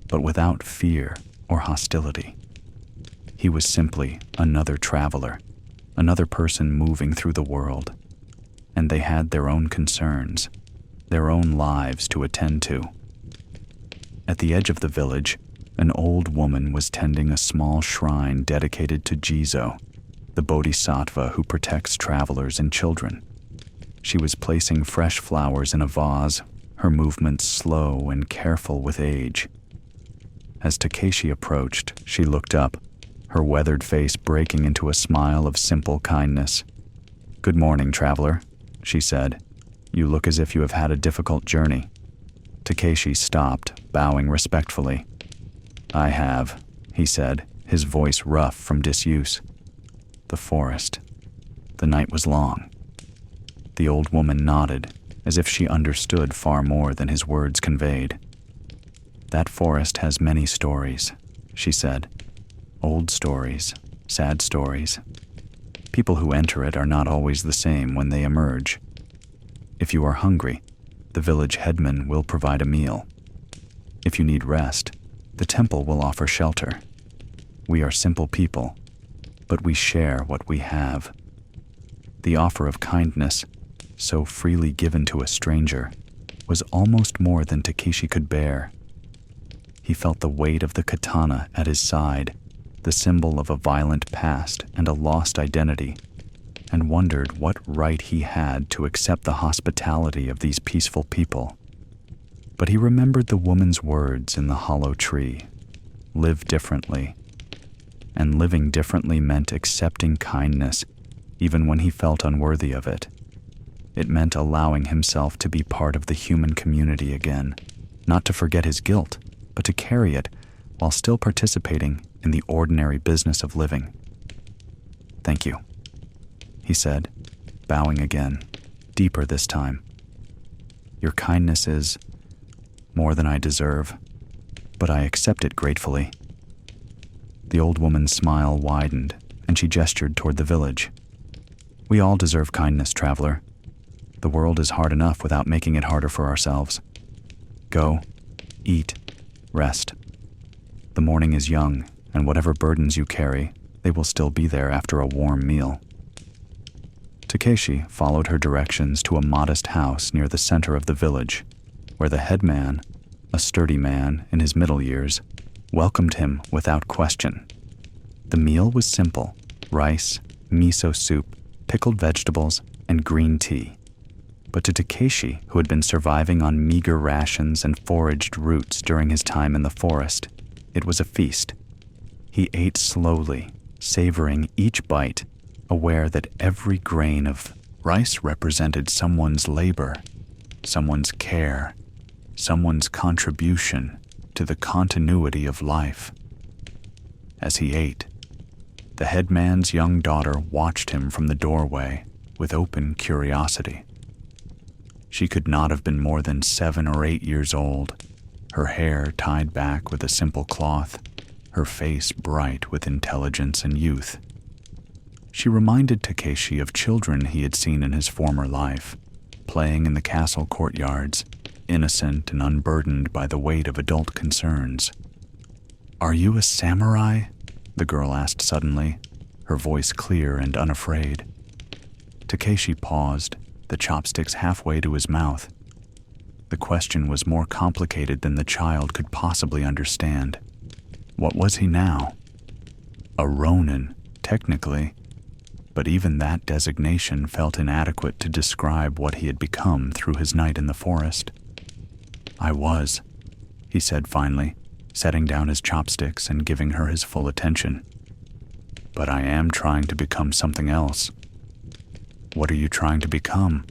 but without fear or hostility. He was simply another traveler, another person moving through the world, and they had their own concerns, their own lives to attend to. At the edge of the village, an old woman was tending a small shrine dedicated to Jizo, the bodhisattva who protects travelers and children. She was placing fresh flowers in a vase, her movements slow and careful with age. As Takeshi approached, she looked up, her weathered face breaking into a smile of simple kindness. "Good morning, traveler," she said. "You look as if you have had a difficult journey." Takeshi stopped, bowing respectfully. "I have," he said, his voice rough from disuse. "The forest. The night was long." The old woman nodded, as if she understood far more than his words conveyed. "That forest has many stories," she said. "Old stories, sad stories. People who enter it are not always the same when they emerge. If you are hungry, the village headman will provide a meal. If you need rest, the temple will offer shelter. We are simple people, but we share what we have." The offer of kindness, so freely given to a stranger, was almost more than Takeshi could bear. He felt the weight of the katana at his side, the symbol of a violent past and a lost identity, and wondered what right he had to accept the hospitality of these peaceful people. But he remembered the woman's words in the hollow tree, "Live differently." And living differently meant accepting kindness, even when he felt unworthy of it. It meant allowing himself to be part of the human community again, not to forget his guilt, but to carry it while still participating in the ordinary business of living. "Thank you," he said, bowing again, deeper this time. "Your kindness is more than I deserve, but I accept it gratefully." The old woman's smile widened, and she gestured toward the village. "We all deserve kindness, traveler. The world is hard enough without making it harder for ourselves. Go, eat, rest. The morning is young, and whatever burdens you carry, they will still be there after a warm meal." Takeshi followed her directions to a modest house near the center of the village, where the headman, a sturdy man in his middle years, welcomed him without question. The meal was simple: rice, miso soup, pickled vegetables, and green tea. But to Takeshi, who had been surviving on meager rations and foraged roots during his time in the forest, it was a feast. He ate slowly, savoring each bite, aware that every grain of rice represented someone's labor, someone's care, someone's contribution to the continuity of life. As he ate, the headman's young daughter watched him from the doorway with open curiosity. She could not have been more than 7 or 8 years old, her hair tied back with a simple cloth, her face bright with intelligence and youth. She reminded Takeshi of children he had seen in his former life, playing in the castle courtyards, innocent and unburdened by the weight of adult concerns. "Are you a samurai?" the girl asked suddenly, her voice clear and unafraid. Takeshi paused, the chopsticks halfway to his mouth. The question was more complicated than the child could possibly understand. What was he now? A Ronin, technically, but even that designation felt inadequate to describe what he had become through his night in the forest. "I was," he said finally, setting down his chopsticks and giving her his full attention. "But I am trying to become something else." "What are you trying to become?"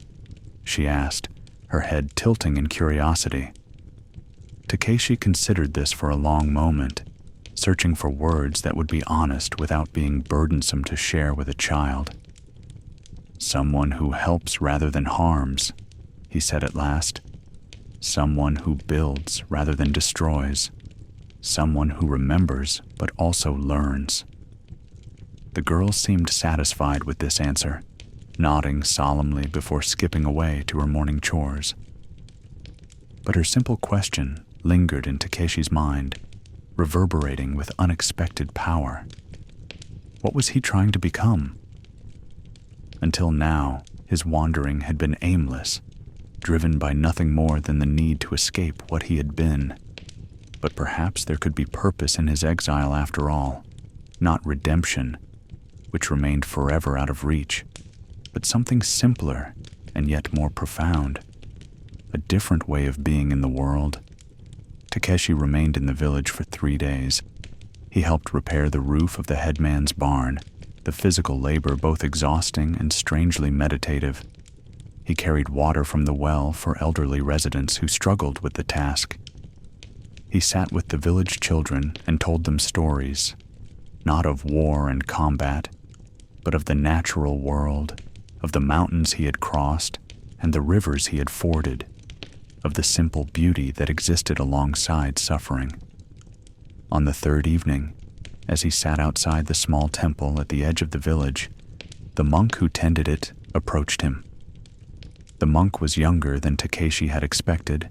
she asked, her head tilting in curiosity. Takeshi considered this for a long moment. searching for words that would be honest without being burdensome to share with a child. "Someone who helps rather than harms," he said at last. "Someone who builds rather than destroys. Someone who remembers but also learns." The girl seemed satisfied with this answer, nodding solemnly before skipping away to her morning chores. But her simple question lingered in Takeshi's mind, reverberating with unexpected power. What was he trying to become? Until now, his wandering had been aimless, driven by nothing more than the need to escape what he had been. But perhaps there could be purpose in his exile after all, not redemption, which remained forever out of reach, but something simpler and yet more profound, a different way of being in the world. Takeshi remained in the village for 3 days. He helped repair the roof of the headman's barn, the physical labor both exhausting and strangely meditative. He carried water from the well for elderly residents who struggled with the task. He sat with the village children and told them stories, not of war and combat, but of the natural world, of the mountains he had crossed and the rivers he had forded, of the simple beauty that existed alongside suffering. On the 3rd evening, as he sat outside the small temple at the edge of the village, the monk who tended it approached him. The monk was younger than Takeshi had expected,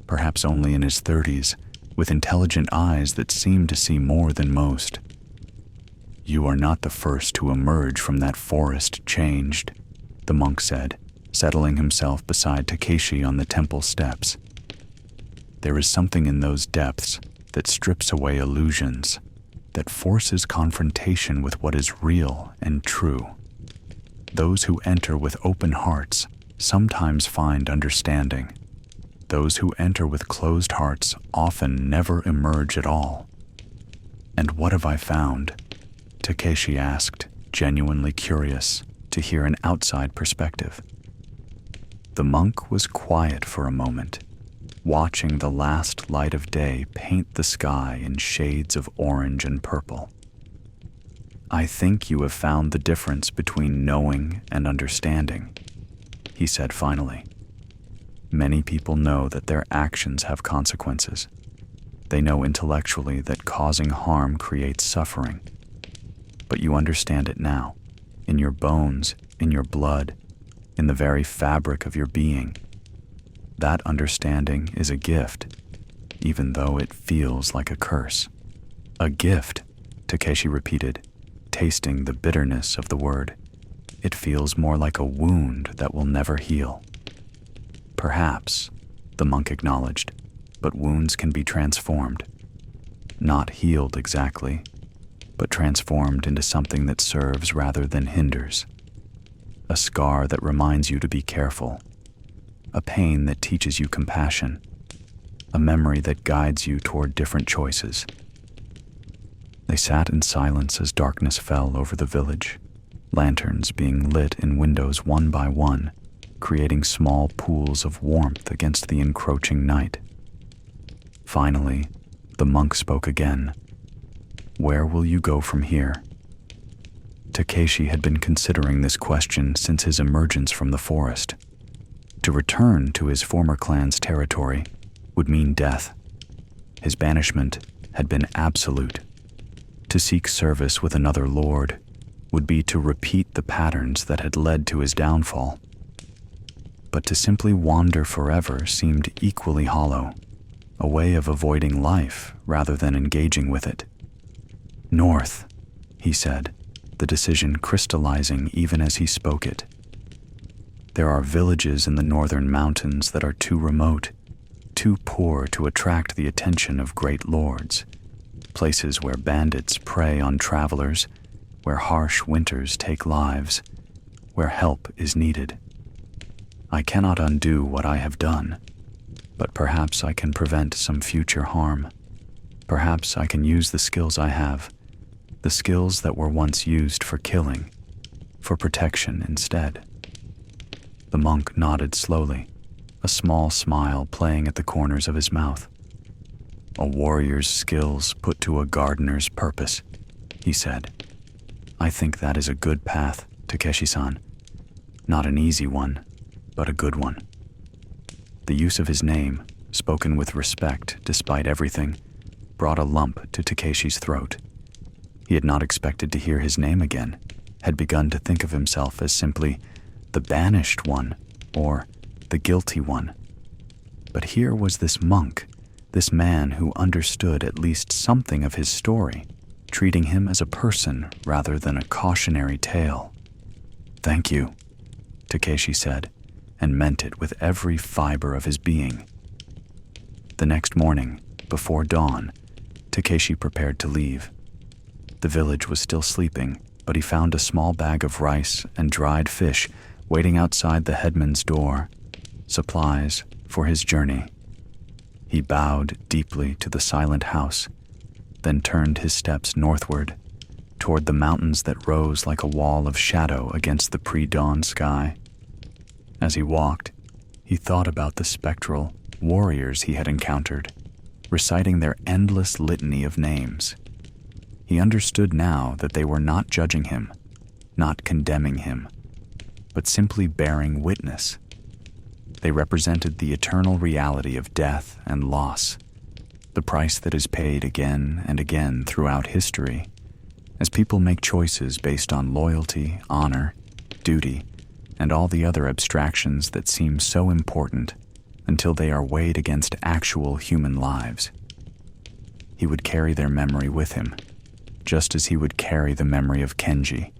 perhaps only in his 30s, with intelligent eyes that seemed to see more than most. "You are not the first to emerge from that forest changed," the monk said, settling himself beside Takeshi on the temple steps. "There is something in those depths that strips away illusions, that forces confrontation with what is real and true. Those who enter with open hearts sometimes find understanding. Those who enter with closed hearts often never emerge at all." "And what have I found?" Takeshi asked, genuinely curious to hear an outside perspective. The monk was quiet for a moment, watching the last light of day paint the sky in shades of orange and purple. "I think you have found the difference between knowing and understanding," he said finally. "Many people know that their actions have consequences. They know intellectually that causing harm creates suffering. But you understand it now, in your bones, in your blood, in the very fabric of your being. That understanding is a gift, even though it feels like a curse." "A gift," Takeshi repeated, tasting the bitterness of the word. "It feels more like a wound that will never heal." "Perhaps," the monk acknowledged, "but wounds can be transformed. Not healed exactly, but transformed into something that serves rather than hinders. A scar that reminds you to be careful. A pain that teaches you compassion. A memory that guides you toward different choices." They sat in silence as darkness fell over the village, lanterns being lit in windows one by one, creating small pools of warmth against the encroaching night. Finally, the monk spoke again. "Where will you go from here?" Takeshi had been considering this question since his emergence from the forest. To return to his former clan's territory would mean death. His banishment had been absolute. To seek service with another lord would be to repeat the patterns that had led to his downfall. But to simply wander forever seemed equally hollow, a way of avoiding life rather than engaging with it. "North," he said, the decision crystallizing even as he spoke it. "There are villages in the northern mountains that are too remote, too poor to attract the attention of great lords, places where bandits prey on travelers, where harsh winters take lives, where help is needed. I cannot undo what I have done, but perhaps I can prevent some future harm. Perhaps I can use the skills I have, the skills that were once used for killing, for protection instead." The monk nodded slowly, a small smile playing at the corners of his mouth. "A warrior's skills put to a gardener's purpose," he said. "I think that is a good path, Takeshi-san. Not an easy one, but a good one." The use of his name, spoken with respect despite everything, brought a lump to Takeshi's throat. He had not expected to hear his name again, had begun to think of himself as simply the banished one or the guilty one. But here was this monk, this man who understood at least something of his story, treating him as a person rather than a cautionary tale. "Thank you," Takeshi said, and meant it with every fiber of his being. The next morning, before dawn, Takeshi prepared to leave. The village was still sleeping, but he found a small bag of rice and dried fish waiting outside the headman's door, supplies for his journey. He bowed deeply to the silent house, then turned his steps northward, toward the mountains that rose like a wall of shadow against the pre-dawn sky. As he walked, he thought about the spectral warriors he had encountered, reciting their endless litany of names. He understood now that they were not judging him, not condemning him, but simply bearing witness. They represented the eternal reality of death and loss, the price that is paid again and again throughout history, as people make choices based on loyalty, honor, duty, and all the other abstractions that seem so important until they are weighed against actual human lives. He would carry their memory with him, just as he would carry the memory of Kenji,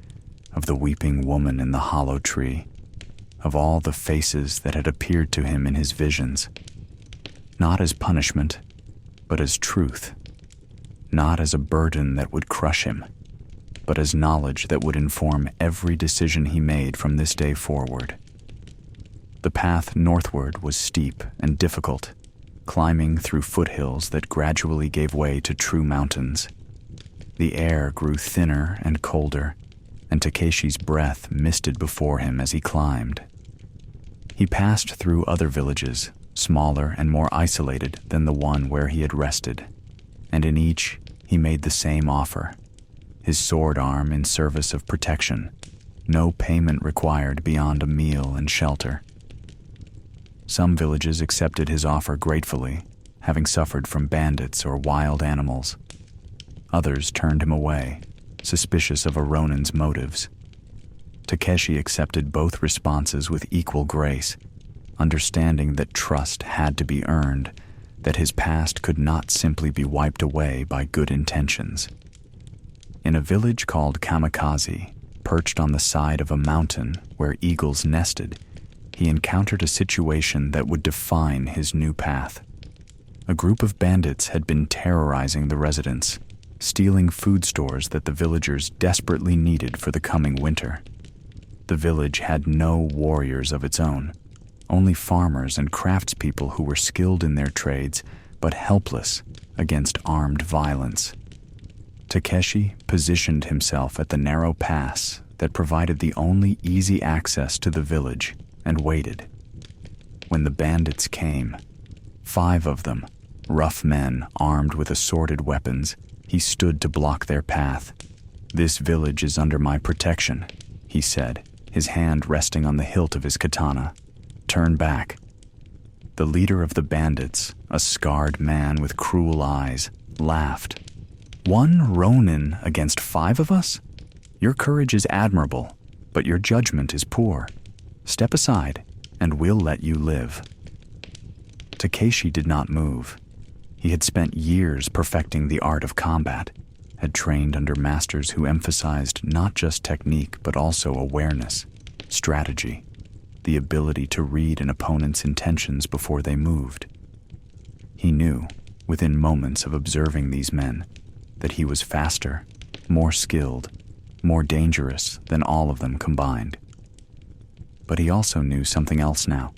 of the weeping woman in the hollow tree, of all the faces that had appeared to him in his visions, not as punishment, but as truth, not as a burden that would crush him, but as knowledge that would inform every decision he made from this day forward. The path northward was steep and difficult, climbing through foothills that gradually gave way to true mountains. The air grew thinner and colder, and Takeshi's breath misted before him as he climbed. He passed through other villages, smaller and more isolated than the one where he had rested, and in each he made the same offer, his sword arm in service of protection, no payment required beyond a meal and shelter. Some villages accepted his offer gratefully, having suffered from bandits or wild animals. Others turned him away, suspicious of a Ronin's motives. Takeshi accepted both responses with equal grace, understanding that trust had to be earned, that his past could not simply be wiped away by good intentions. In a village called Kamikaze, perched on the side of a mountain where eagles nested, he encountered a situation that would define his new path. A group of bandits had been terrorizing the residents, stealing food stores that the villagers desperately needed for the coming winter. The village had no warriors of its own, only farmers and craftspeople who were skilled in their trades but helpless against armed violence. Takeshi positioned himself at the narrow pass that provided the only easy access to the village and waited. When the bandits came, 5 of them, rough men armed with assorted weapons, he stood to block their path. "This village is under my protection," he said, his hand resting on the hilt of his katana. "Turn back." The leader of the bandits, a scarred man with cruel eyes, laughed. "1 Ronin against 5 of us? Your courage is admirable, but your judgment is poor. Step aside, and we'll let you live." Takeshi did not move. He had spent years perfecting the art of combat, had trained under masters who emphasized not just technique but also awareness, strategy, the ability to read an opponent's intentions before they moved. He knew, within moments of observing these men, that he was faster, more skilled, more dangerous than all of them combined. But he also knew something else now,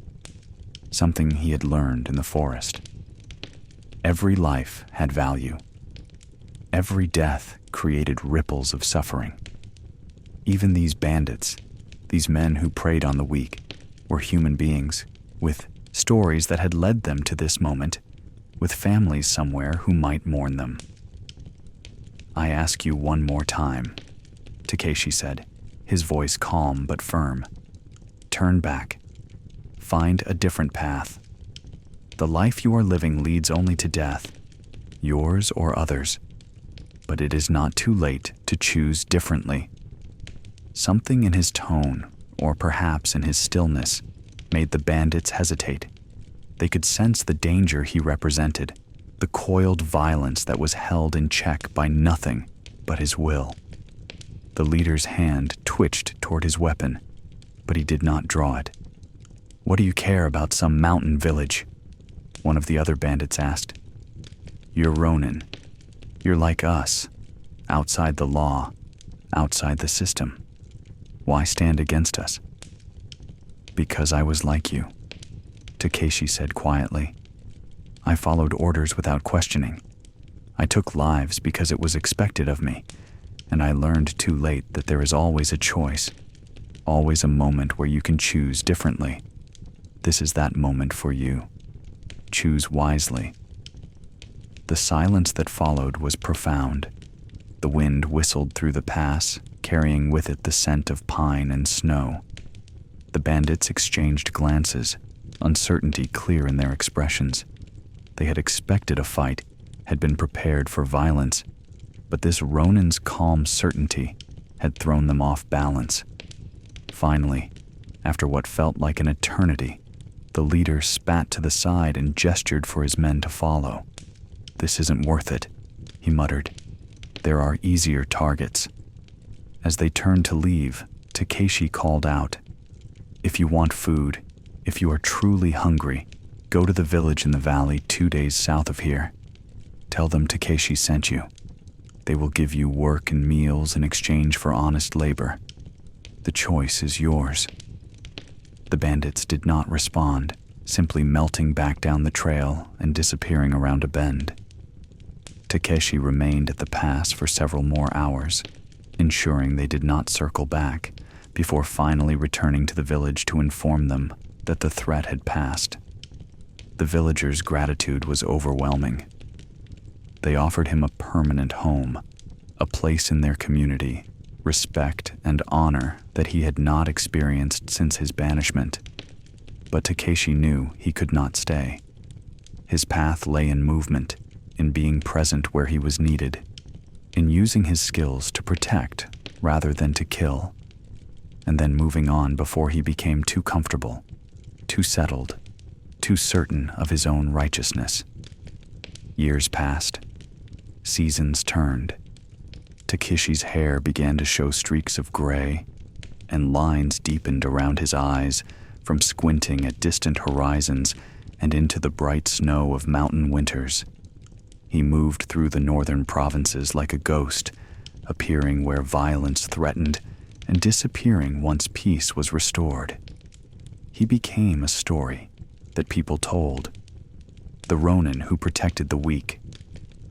something he had learned in the forest. Every life had value. Every death created ripples of suffering. Even these bandits, these men who preyed on the weak, were human beings with stories that had led them to this moment, with families somewhere who might mourn them. "I ask you one more time," Takeshi said, his voice calm but firm. "Turn back. Find a different path. The life you are living leads only to death, yours or others. But it is not too late to choose differently." Something in his tone, or perhaps in his stillness, made the bandits hesitate. They could sense the danger he represented, the coiled violence that was held in check by nothing but his will. The leader's hand twitched toward his weapon, but he did not draw it. "What do you care about some mountain village?" one of the other bandits asked. "You're Ronin. You're like us, outside the law, outside the system. Why stand against us?" "Because I was like you," Takeshi said quietly. "I followed orders without questioning. I took lives because it was expected of me, and I learned too late that there is always a choice, always a moment where you can choose differently. This is that moment for you. Choose wisely." The silence that followed was profound. The wind whistled through the pass, carrying with it the scent of pine and snow. The bandits exchanged glances, uncertainty clear in their expressions. They had expected a fight, had been prepared for violence, but this Ronin's calm certainty had thrown them off balance. Finally, after what felt like an eternity, the leader spat to the side and gestured for his men to follow. "This isn't worth it," he muttered. "There are easier targets." As they turned to leave, Takeshi called out, "If you want food, if you are truly hungry, go to the village in the valley 2 days south of here. Tell them Takeshi sent you. They will give you work and meals in exchange for honest labor. The choice is yours." The bandits did not respond, simply melting back down the trail and disappearing around a bend. Takeshi remained at the pass for several more hours, ensuring they did not circle back, before finally returning to the village to inform them that the threat had passed. The villagers' gratitude was overwhelming. They offered him a permanent home, a place in their community, respect and honor that he had not experienced since his banishment. But Takeshi knew he could not stay. His path lay in movement, in being present where he was needed, in using his skills to protect rather than to kill, and then moving on before he became too comfortable, too settled, too certain of his own righteousness. Years passed. Seasons turned. Takeshi's hair began to show streaks of gray, and lines deepened around his eyes from squinting at distant horizons and into the bright snow of mountain winters. He moved through the northern provinces like a ghost, appearing where violence threatened and disappearing once peace was restored. He became a story that people told. The Ronin who protected the weak,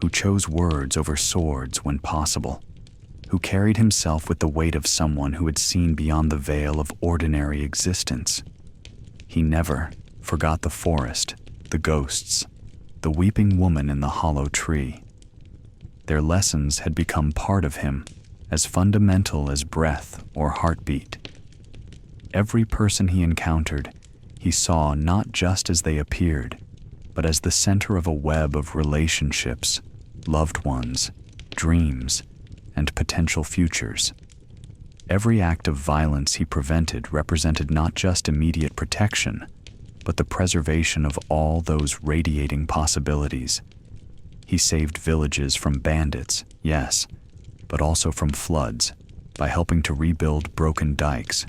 who chose words over swords when possible, who carried himself with the weight of someone who had seen beyond the veil of ordinary existence. He never forgot the forest, the ghosts, the weeping woman in the hollow tree. Their lessons had become part of him, as fundamental as breath or heartbeat. Every person he encountered, he saw not just as they appeared, but as the center of a web of relationships, loved ones, dreams, and potential futures. Every act of violence he prevented represented not just immediate protection, but the preservation of all those radiating possibilities. He saved villages from bandits, yes, but also from floods, by helping to rebuild broken dikes.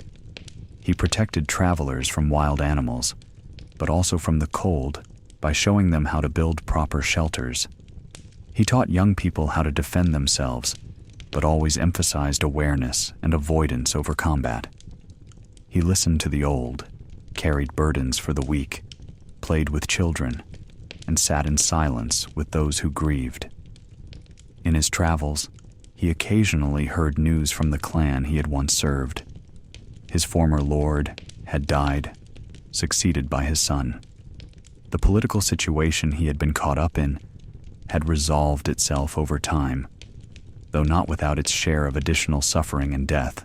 He protected travelers from wild animals, but also from the cold, by showing them how to build proper shelters. He taught young people how to defend themselves, but always emphasized awareness and avoidance over combat. He listened to the old, carried burdens for the weak, played with children, and sat in silence with those who grieved. In his travels, he occasionally heard news from the clan he had once served. His former lord had died, succeeded by his son. The political situation he had been caught up in had resolved itself over time, though not without its share of additional suffering and death.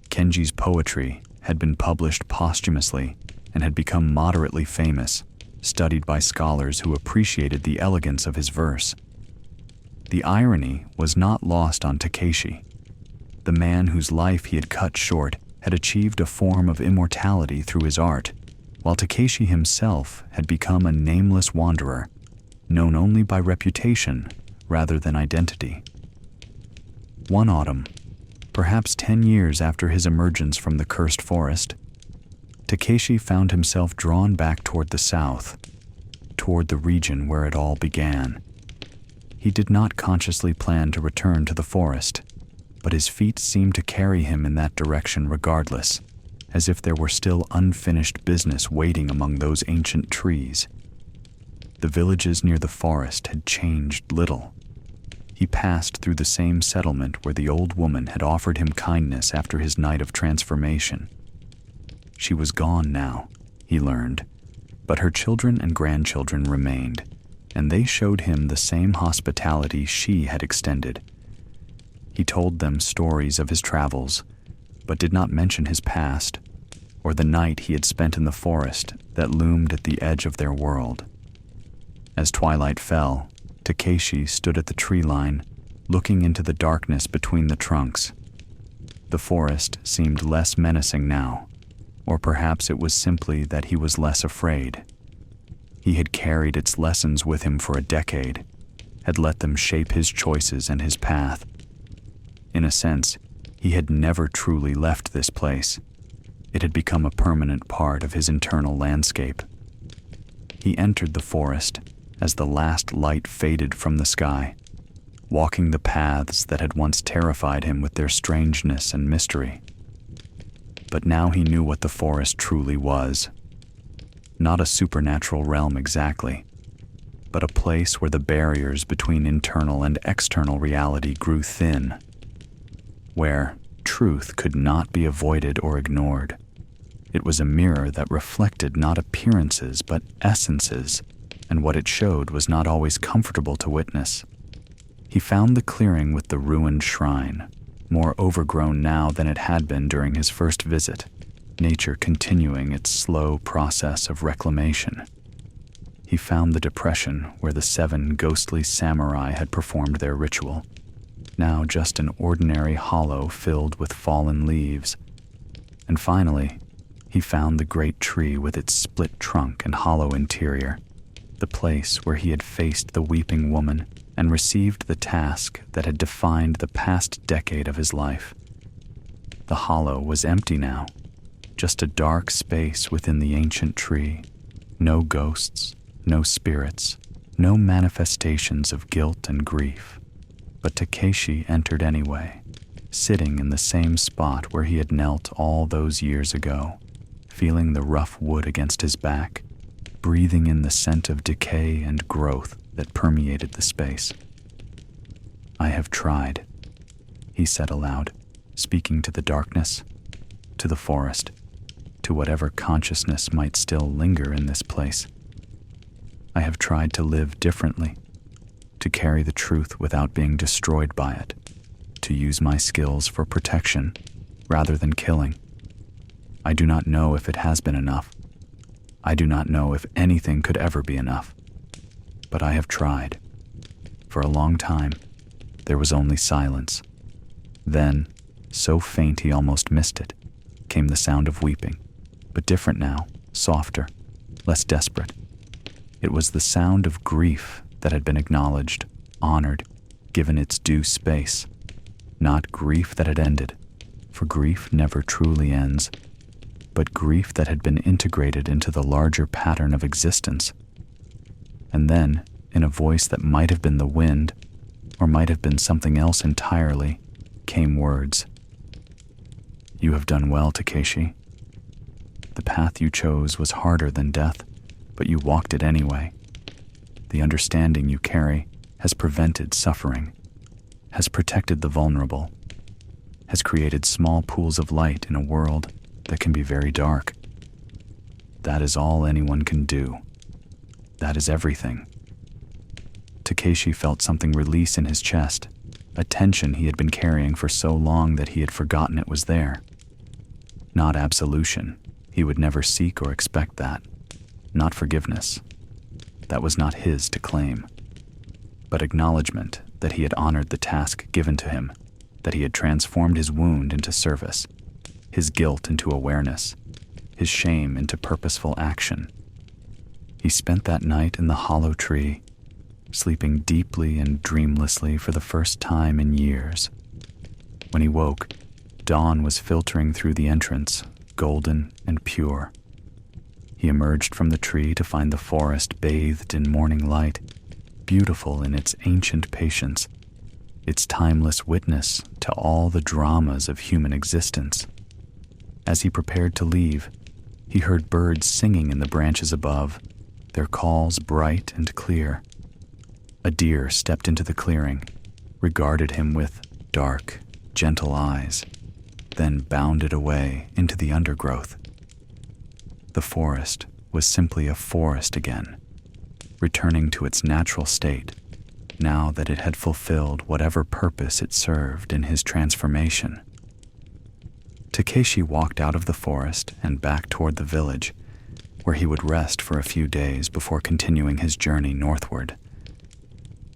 Kenji's poetry had been published posthumously and had become moderately famous, studied by scholars who appreciated the elegance of his verse. The irony was not lost on Takeshi. The man whose life he had cut short had achieved a form of immortality through his art, while Takeshi himself had become a nameless wanderer, known only by reputation rather than identity. One autumn, perhaps 10 years after his emergence from the cursed forest, Takeshi found himself drawn back toward the south, toward the region where it all began. He did not consciously plan to return to the forest, but his feet seemed to carry him in that direction regardless, as if there were still unfinished business waiting among those ancient trees. The villages near the forest had changed little. He passed through the same settlement where the old woman had offered him kindness after his night of transformation. She was gone now, he learned, but her children and grandchildren remained, and they showed him the same hospitality she had extended. He told them stories of his travels, but did not mention his past, or the night he had spent in the forest that loomed at the edge of their world. As twilight fell, Takeshi stood at the tree line, looking into the darkness between the trunks. The forest seemed less menacing now, or perhaps it was simply that he was less afraid. He had carried its lessons with him for a decade, had let them shape his choices and his path. In a sense, he had never truly left this place. It had become a permanent part of his internal landscape. He entered the forest as the last light faded from the sky, walking the paths that had once terrified him with their strangeness and mystery. But now he knew what the forest truly was. Not a supernatural realm exactly, but a place where the barriers between internal and external reality grew thin, where truth could not be avoided or ignored. It was a mirror that reflected not appearances but essences, and what it showed was not always comfortable to witness. He found the clearing with the ruined shrine, more overgrown now than it had been during his first visit, nature continuing its slow process of reclamation. He found the depression where the 7 ghostly samurai had performed their ritual, now just an ordinary hollow filled with fallen leaves. And finally, he found the great tree with its split trunk and hollow interior, the place where he had faced the weeping woman and received the task that had defined the past decade of his life. The hollow was empty now, just a dark space within the ancient tree. No ghosts, no spirits, no manifestations of guilt and grief. But Takeshi entered anyway, sitting in the same spot where he had knelt all those years ago, feeling the rough wood against his back, breathing in the scent of decay and growth that permeated the space. "I have tried," he said aloud, speaking to the darkness, to the forest, to whatever consciousness might still linger in this place. "I have tried to live differently, to carry the truth without being destroyed by it, to use my skills for protection rather than killing. I do not know if it has been enough. I do not know if anything could ever be enough. But I have tried." For a long time, there was only silence. Then, so faint he almost missed it, came the sound of weeping, but different now, softer, less desperate. It was the sound of grief that had been acknowledged, honored, given its due space. Not grief that had ended, for grief never truly ends, but grief that had been integrated into the larger pattern of existence. And then, in a voice that might have been the wind, or might have been something else entirely, came words. "You have done well, Takeshi. The path you chose was harder than death, but you walked it anyway. The understanding you carry has prevented suffering, has protected the vulnerable, has created small pools of light in a world that can be very dark. That is all anyone can do. That is everything. Takeshi felt something release in his chest, a tension he had been carrying for so long that he had forgotten it was there. Not absolution. He would never seek or expect that. Not forgiveness. That was not his to claim. But acknowledgement that he had honored the task given to him, that he had transformed his wound into service, his guilt into awareness, his shame into purposeful action. He spent that night in the hollow tree, sleeping deeply and dreamlessly for the first time in years. When he woke, dawn was filtering through the entrance, golden and pure. He emerged from the tree to find the forest bathed in morning light, beautiful in its ancient patience, its timeless witness to all the dramas of human existence. As he prepared to leave, he heard birds singing in the branches above, their calls bright and clear. A deer stepped into the clearing, regarded him with dark, gentle eyes, then bounded away into the undergrowth. The forest was simply a forest again, returning to its natural state, now that it had fulfilled whatever purpose it served in his transformation. Takeshi walked out of the forest and back toward the village, where he would rest for a few days before continuing his journey northward.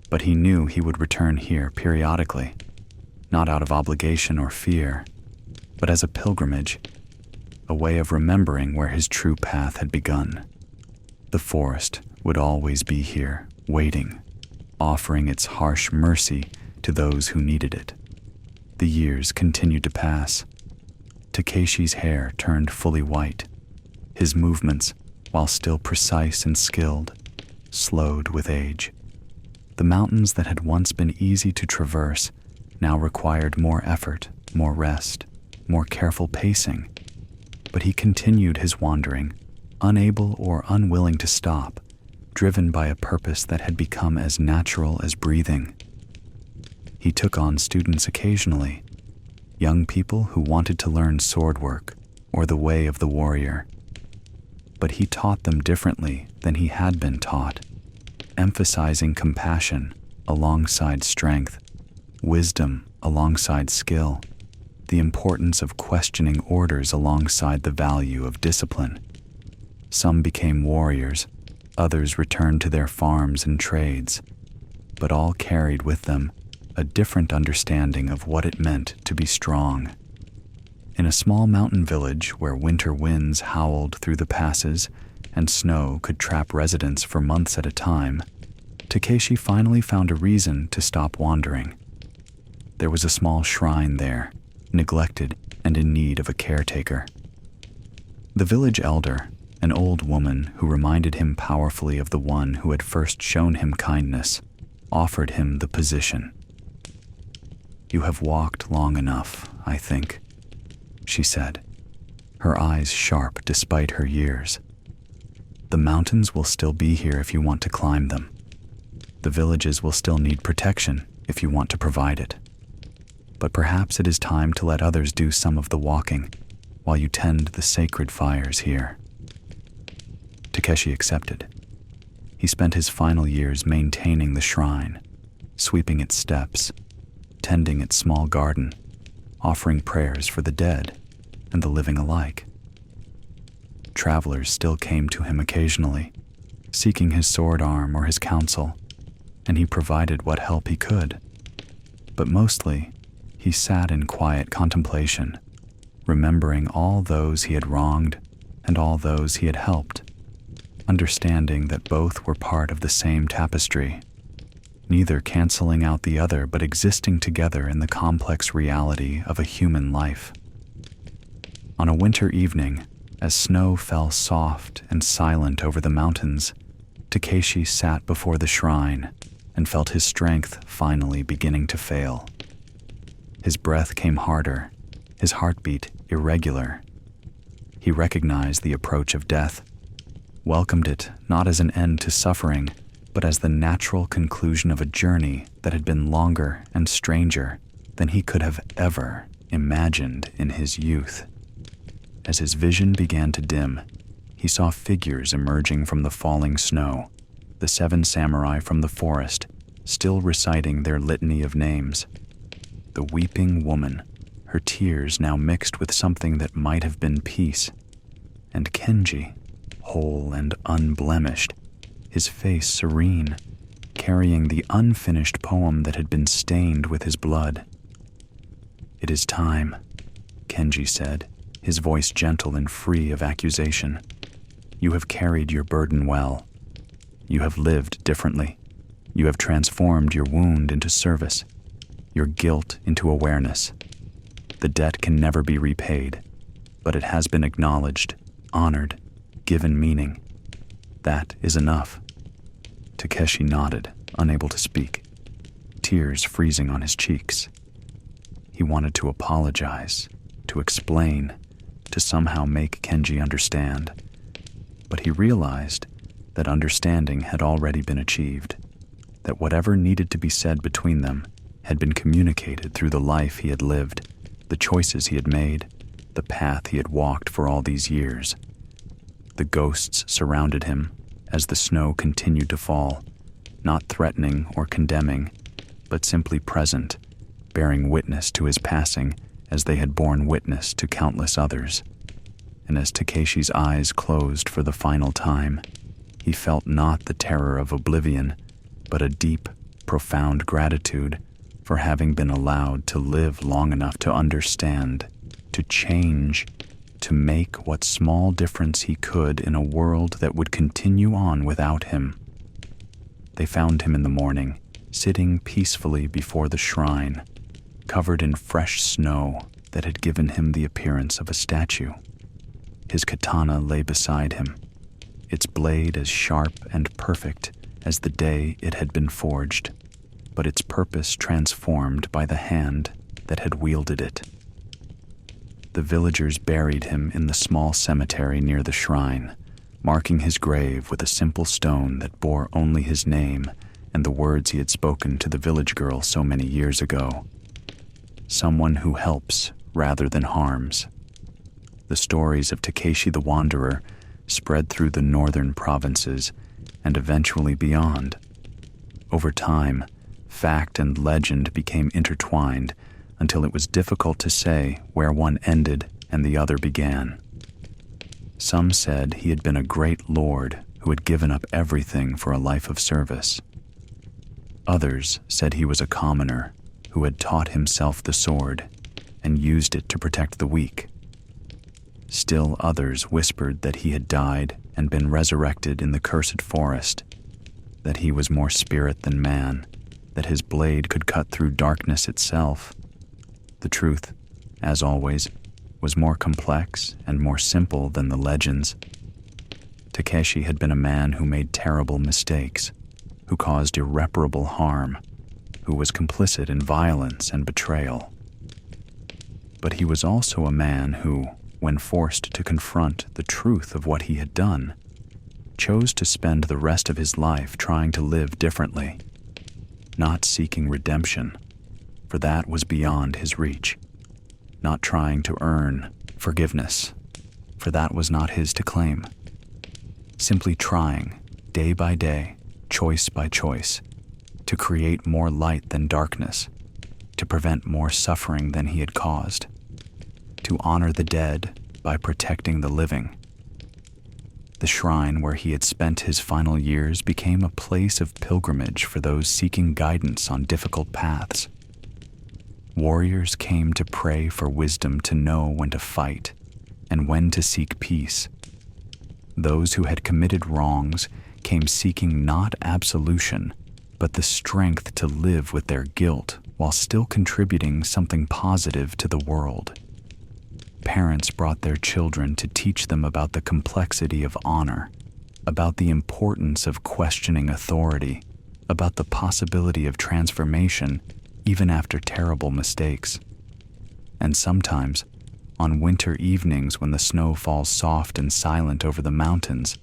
But he knew he would return here periodically, not out of obligation or fear, but as a pilgrimage, a way of remembering where his true path had begun. The forest would always be here, waiting, offering its harsh mercy to those who needed it. The years continued to pass. Takeshi's hair turned fully white. His movements, while still precise and skilled, slowed with age. The mountains that had once been easy to traverse now required more effort, more rest, more careful pacing. But he continued his wandering, unable or unwilling to stop, driven by a purpose that had become as natural as breathing. He took on students occasionally, young people who wanted to learn sword work or the way of the warrior. But he taught them differently than he had been taught, emphasizing compassion alongside strength, wisdom alongside skill, the importance of questioning orders alongside the value of discipline. Some became warriors, others returned to their farms and trades, but all carried with them a different understanding of what it meant to be strong. In a small mountain village where winter winds howled through the passes and snow could trap residents for months at a time, Takeshi finally found a reason to stop wandering. There was a small shrine there, neglected and in need of a caretaker. The village elder, an old woman who reminded him powerfully of the one who had first shown him kindness, offered him the position. "You have walked long enough, I think," she said, her eyes sharp despite her years. "The mountains will still be here if you want to climb them. The villages will still need protection if you want to provide it. But perhaps it is time to let others do some of the walking while you tend the sacred fires here." Takeshi accepted. He spent his final years maintaining the shrine, sweeping its steps, tending its small garden, offering prayers for the dead and the living alike. Travelers still came to him occasionally, seeking his sword arm or his counsel, and he provided what help he could. But mostly, he sat in quiet contemplation, remembering all those he had wronged and all those he had helped, understanding that both were part of the same tapestry, neither canceling out the other but existing together in the complex reality of a human life. On a winter evening, as snow fell soft and silent over the mountains, Takeshi sat before the shrine and felt his strength finally beginning to fail. His breath came harder, his heartbeat irregular. He recognized the approach of death, welcomed it not as an end to suffering, but as the natural conclusion of a journey that had been longer and stranger than he could have ever imagined in his youth. As his vision began to dim, he saw figures emerging from the falling snow, the 7 samurai from the forest, still reciting their litany of names. The weeping woman, her tears now mixed with something that might have been peace, and Kenji, whole and unblemished, his face serene, carrying the unfinished poem that had been stained with his blood. "It is time," Kenji said, his voice gentle and free of accusation. "You have carried your burden well. You have lived differently. You have transformed your wound into service, your guilt into awareness. The debt can never be repaid, but it has been acknowledged, honored, given meaning. That is enough." Takeshi nodded, unable to speak, tears freezing on his cheeks. He wanted to apologize, to explain, to somehow make Kenji understand. But he realized that understanding had already been achieved, that whatever needed to be said between them had been communicated through the life he had lived, the choices he had made, the path he had walked for all these years. The ghosts surrounded him as the snow continued to fall, not threatening or condemning, but simply present, bearing witness to his passing as they had borne witness to countless others. And as Takeshi's eyes closed for the final time, he felt not the terror of oblivion, but a deep, profound gratitude for having been allowed to live long enough to understand, to change, to make what small difference he could in a world that would continue on without him. They found him in the morning, sitting peacefully before the shrine, covered in fresh snow that had given him the appearance of a statue. His katana lay beside him, its blade as sharp and perfect as the day it had been forged, but its purpose transformed by the hand that had wielded it. The villagers buried him in the small cemetery near the shrine, marking his grave with a simple stone that bore only his name and the words he had spoken to the village girl so many years ago. Someone who helps rather than harms. The stories of Takeshi the Wanderer spread through the northern provinces and eventually beyond. Over time, fact and legend became intertwined until it was difficult to say where one ended and the other began. Some said he had been a great lord who had given up everything for a life of service. Others said he was a commoner who had taught himself the sword and used it to protect the weak. Still others whispered that he had died and been resurrected in the cursed forest, that he was more spirit than man, that his blade could cut through darkness itself. The truth, as always, was more complex and more simple than the legends. Takeshi had been a man who made terrible mistakes, who caused irreparable harm, who was complicit in violence and betrayal. But he was also a man who, when forced to confront the truth of what he had done, chose to spend the rest of his life trying to live differently, not seeking redemption, for that was beyond his reach, not trying to earn forgiveness, for that was not his to claim, simply trying, day by day, choice by choice, to create more light than darkness, to prevent more suffering than he had caused, to honor the dead by protecting the living. The shrine where he had spent his final years became a place of pilgrimage for those seeking guidance on difficult paths. Warriors came to pray for wisdom to know when to fight and when to seek peace. Those who had committed wrongs came seeking not absolution, but the strength to live with their guilt while still contributing something positive to the world. Parents brought their children to teach them about the complexity of honor, about the importance of questioning authority, about the possibility of transformation even after terrible mistakes. And sometimes, on winter evenings when the snow falls soft and silent over the mountains,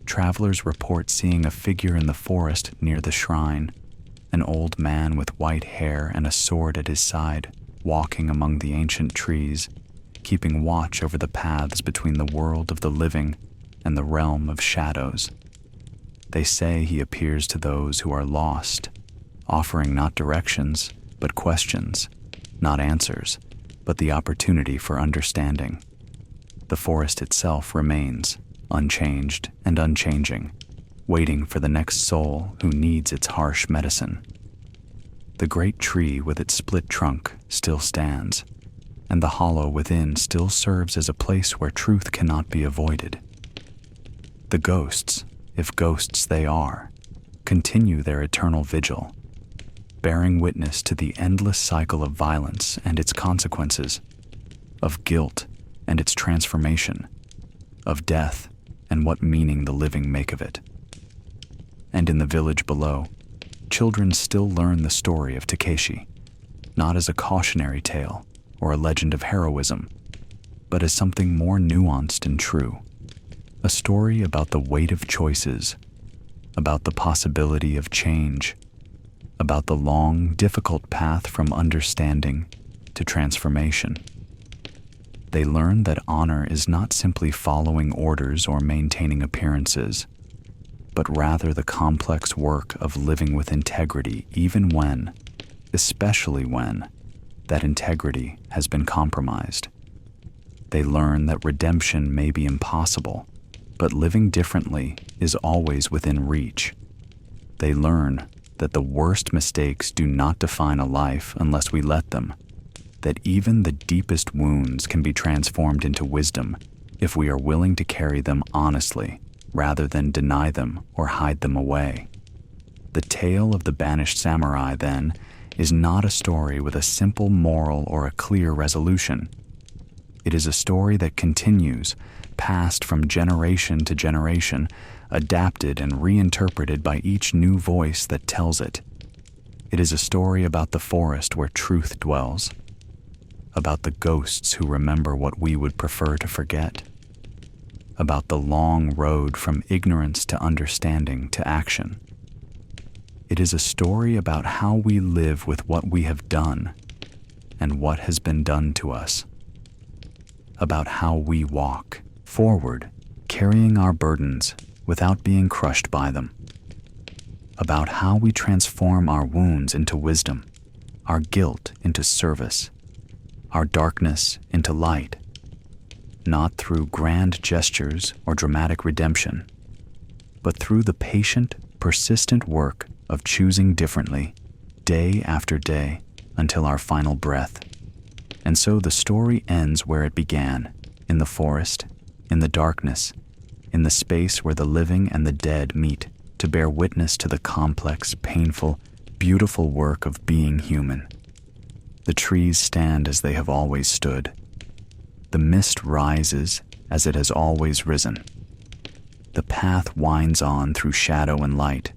travelers report seeing a figure in the forest near the shrine, an old man with white hair and a sword at his side, walking among the ancient trees, keeping watch over the paths between the world of the living and the realm of shadows. They say he appears to those who are lost, offering not directions, but questions, not answers, but the opportunity for understanding. The forest itself remains, unchanged and unchanging, waiting for the next soul who needs its harsh medicine. The great tree with its split trunk still stands, and the hollow within still serves as a place where truth cannot be avoided. The ghosts, if ghosts they are, continue their eternal vigil, bearing witness to the endless cycle of violence and its consequences, of guilt and its transformation, of death and what meaning the living make of it. And in the village below, children still learn the story of Takeshi, not as a cautionary tale or a legend of heroism, but as something more nuanced and true, a story about the weight of choices, about the possibility of change, about the long, difficult path from understanding to transformation. They learn that honor is not simply following orders or maintaining appearances, but rather the complex work of living with integrity even when, especially when, that integrity has been compromised. They learn that redemption may be impossible, but living differently is always within reach. They learn that the worst mistakes do not define a life unless we let them, that even the deepest wounds can be transformed into wisdom if we are willing to carry them honestly rather than deny them or hide them away. The tale of the Banished Samurai, then, is not a story with a simple moral or a clear resolution. It is a story that continues, passed from generation to generation, adapted and reinterpreted by each new voice that tells it. It is a story about the forest where truth dwells, about the ghosts who remember what we would prefer to forget, about the long road from ignorance to understanding to action. It is a story about how we live with what we have done and what has been done to us, about how we walk forward, carrying our burdens without being crushed by them, about how we transform our wounds into wisdom, our guilt into service, our darkness into light, not through grand gestures or dramatic redemption, but through the patient, persistent work of choosing differently, day after day, until our final breath. And so the story ends where it began, in the forest, in the darkness, in the space where the living and the dead meet to bear witness to the complex, painful, beautiful work of being human. The trees stand as they have always stood. The mist rises as it has always risen. The path winds on through shadow and light,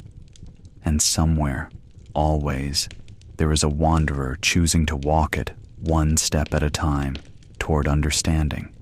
and somewhere, always, there is a wanderer choosing to walk it one step at a time toward understanding.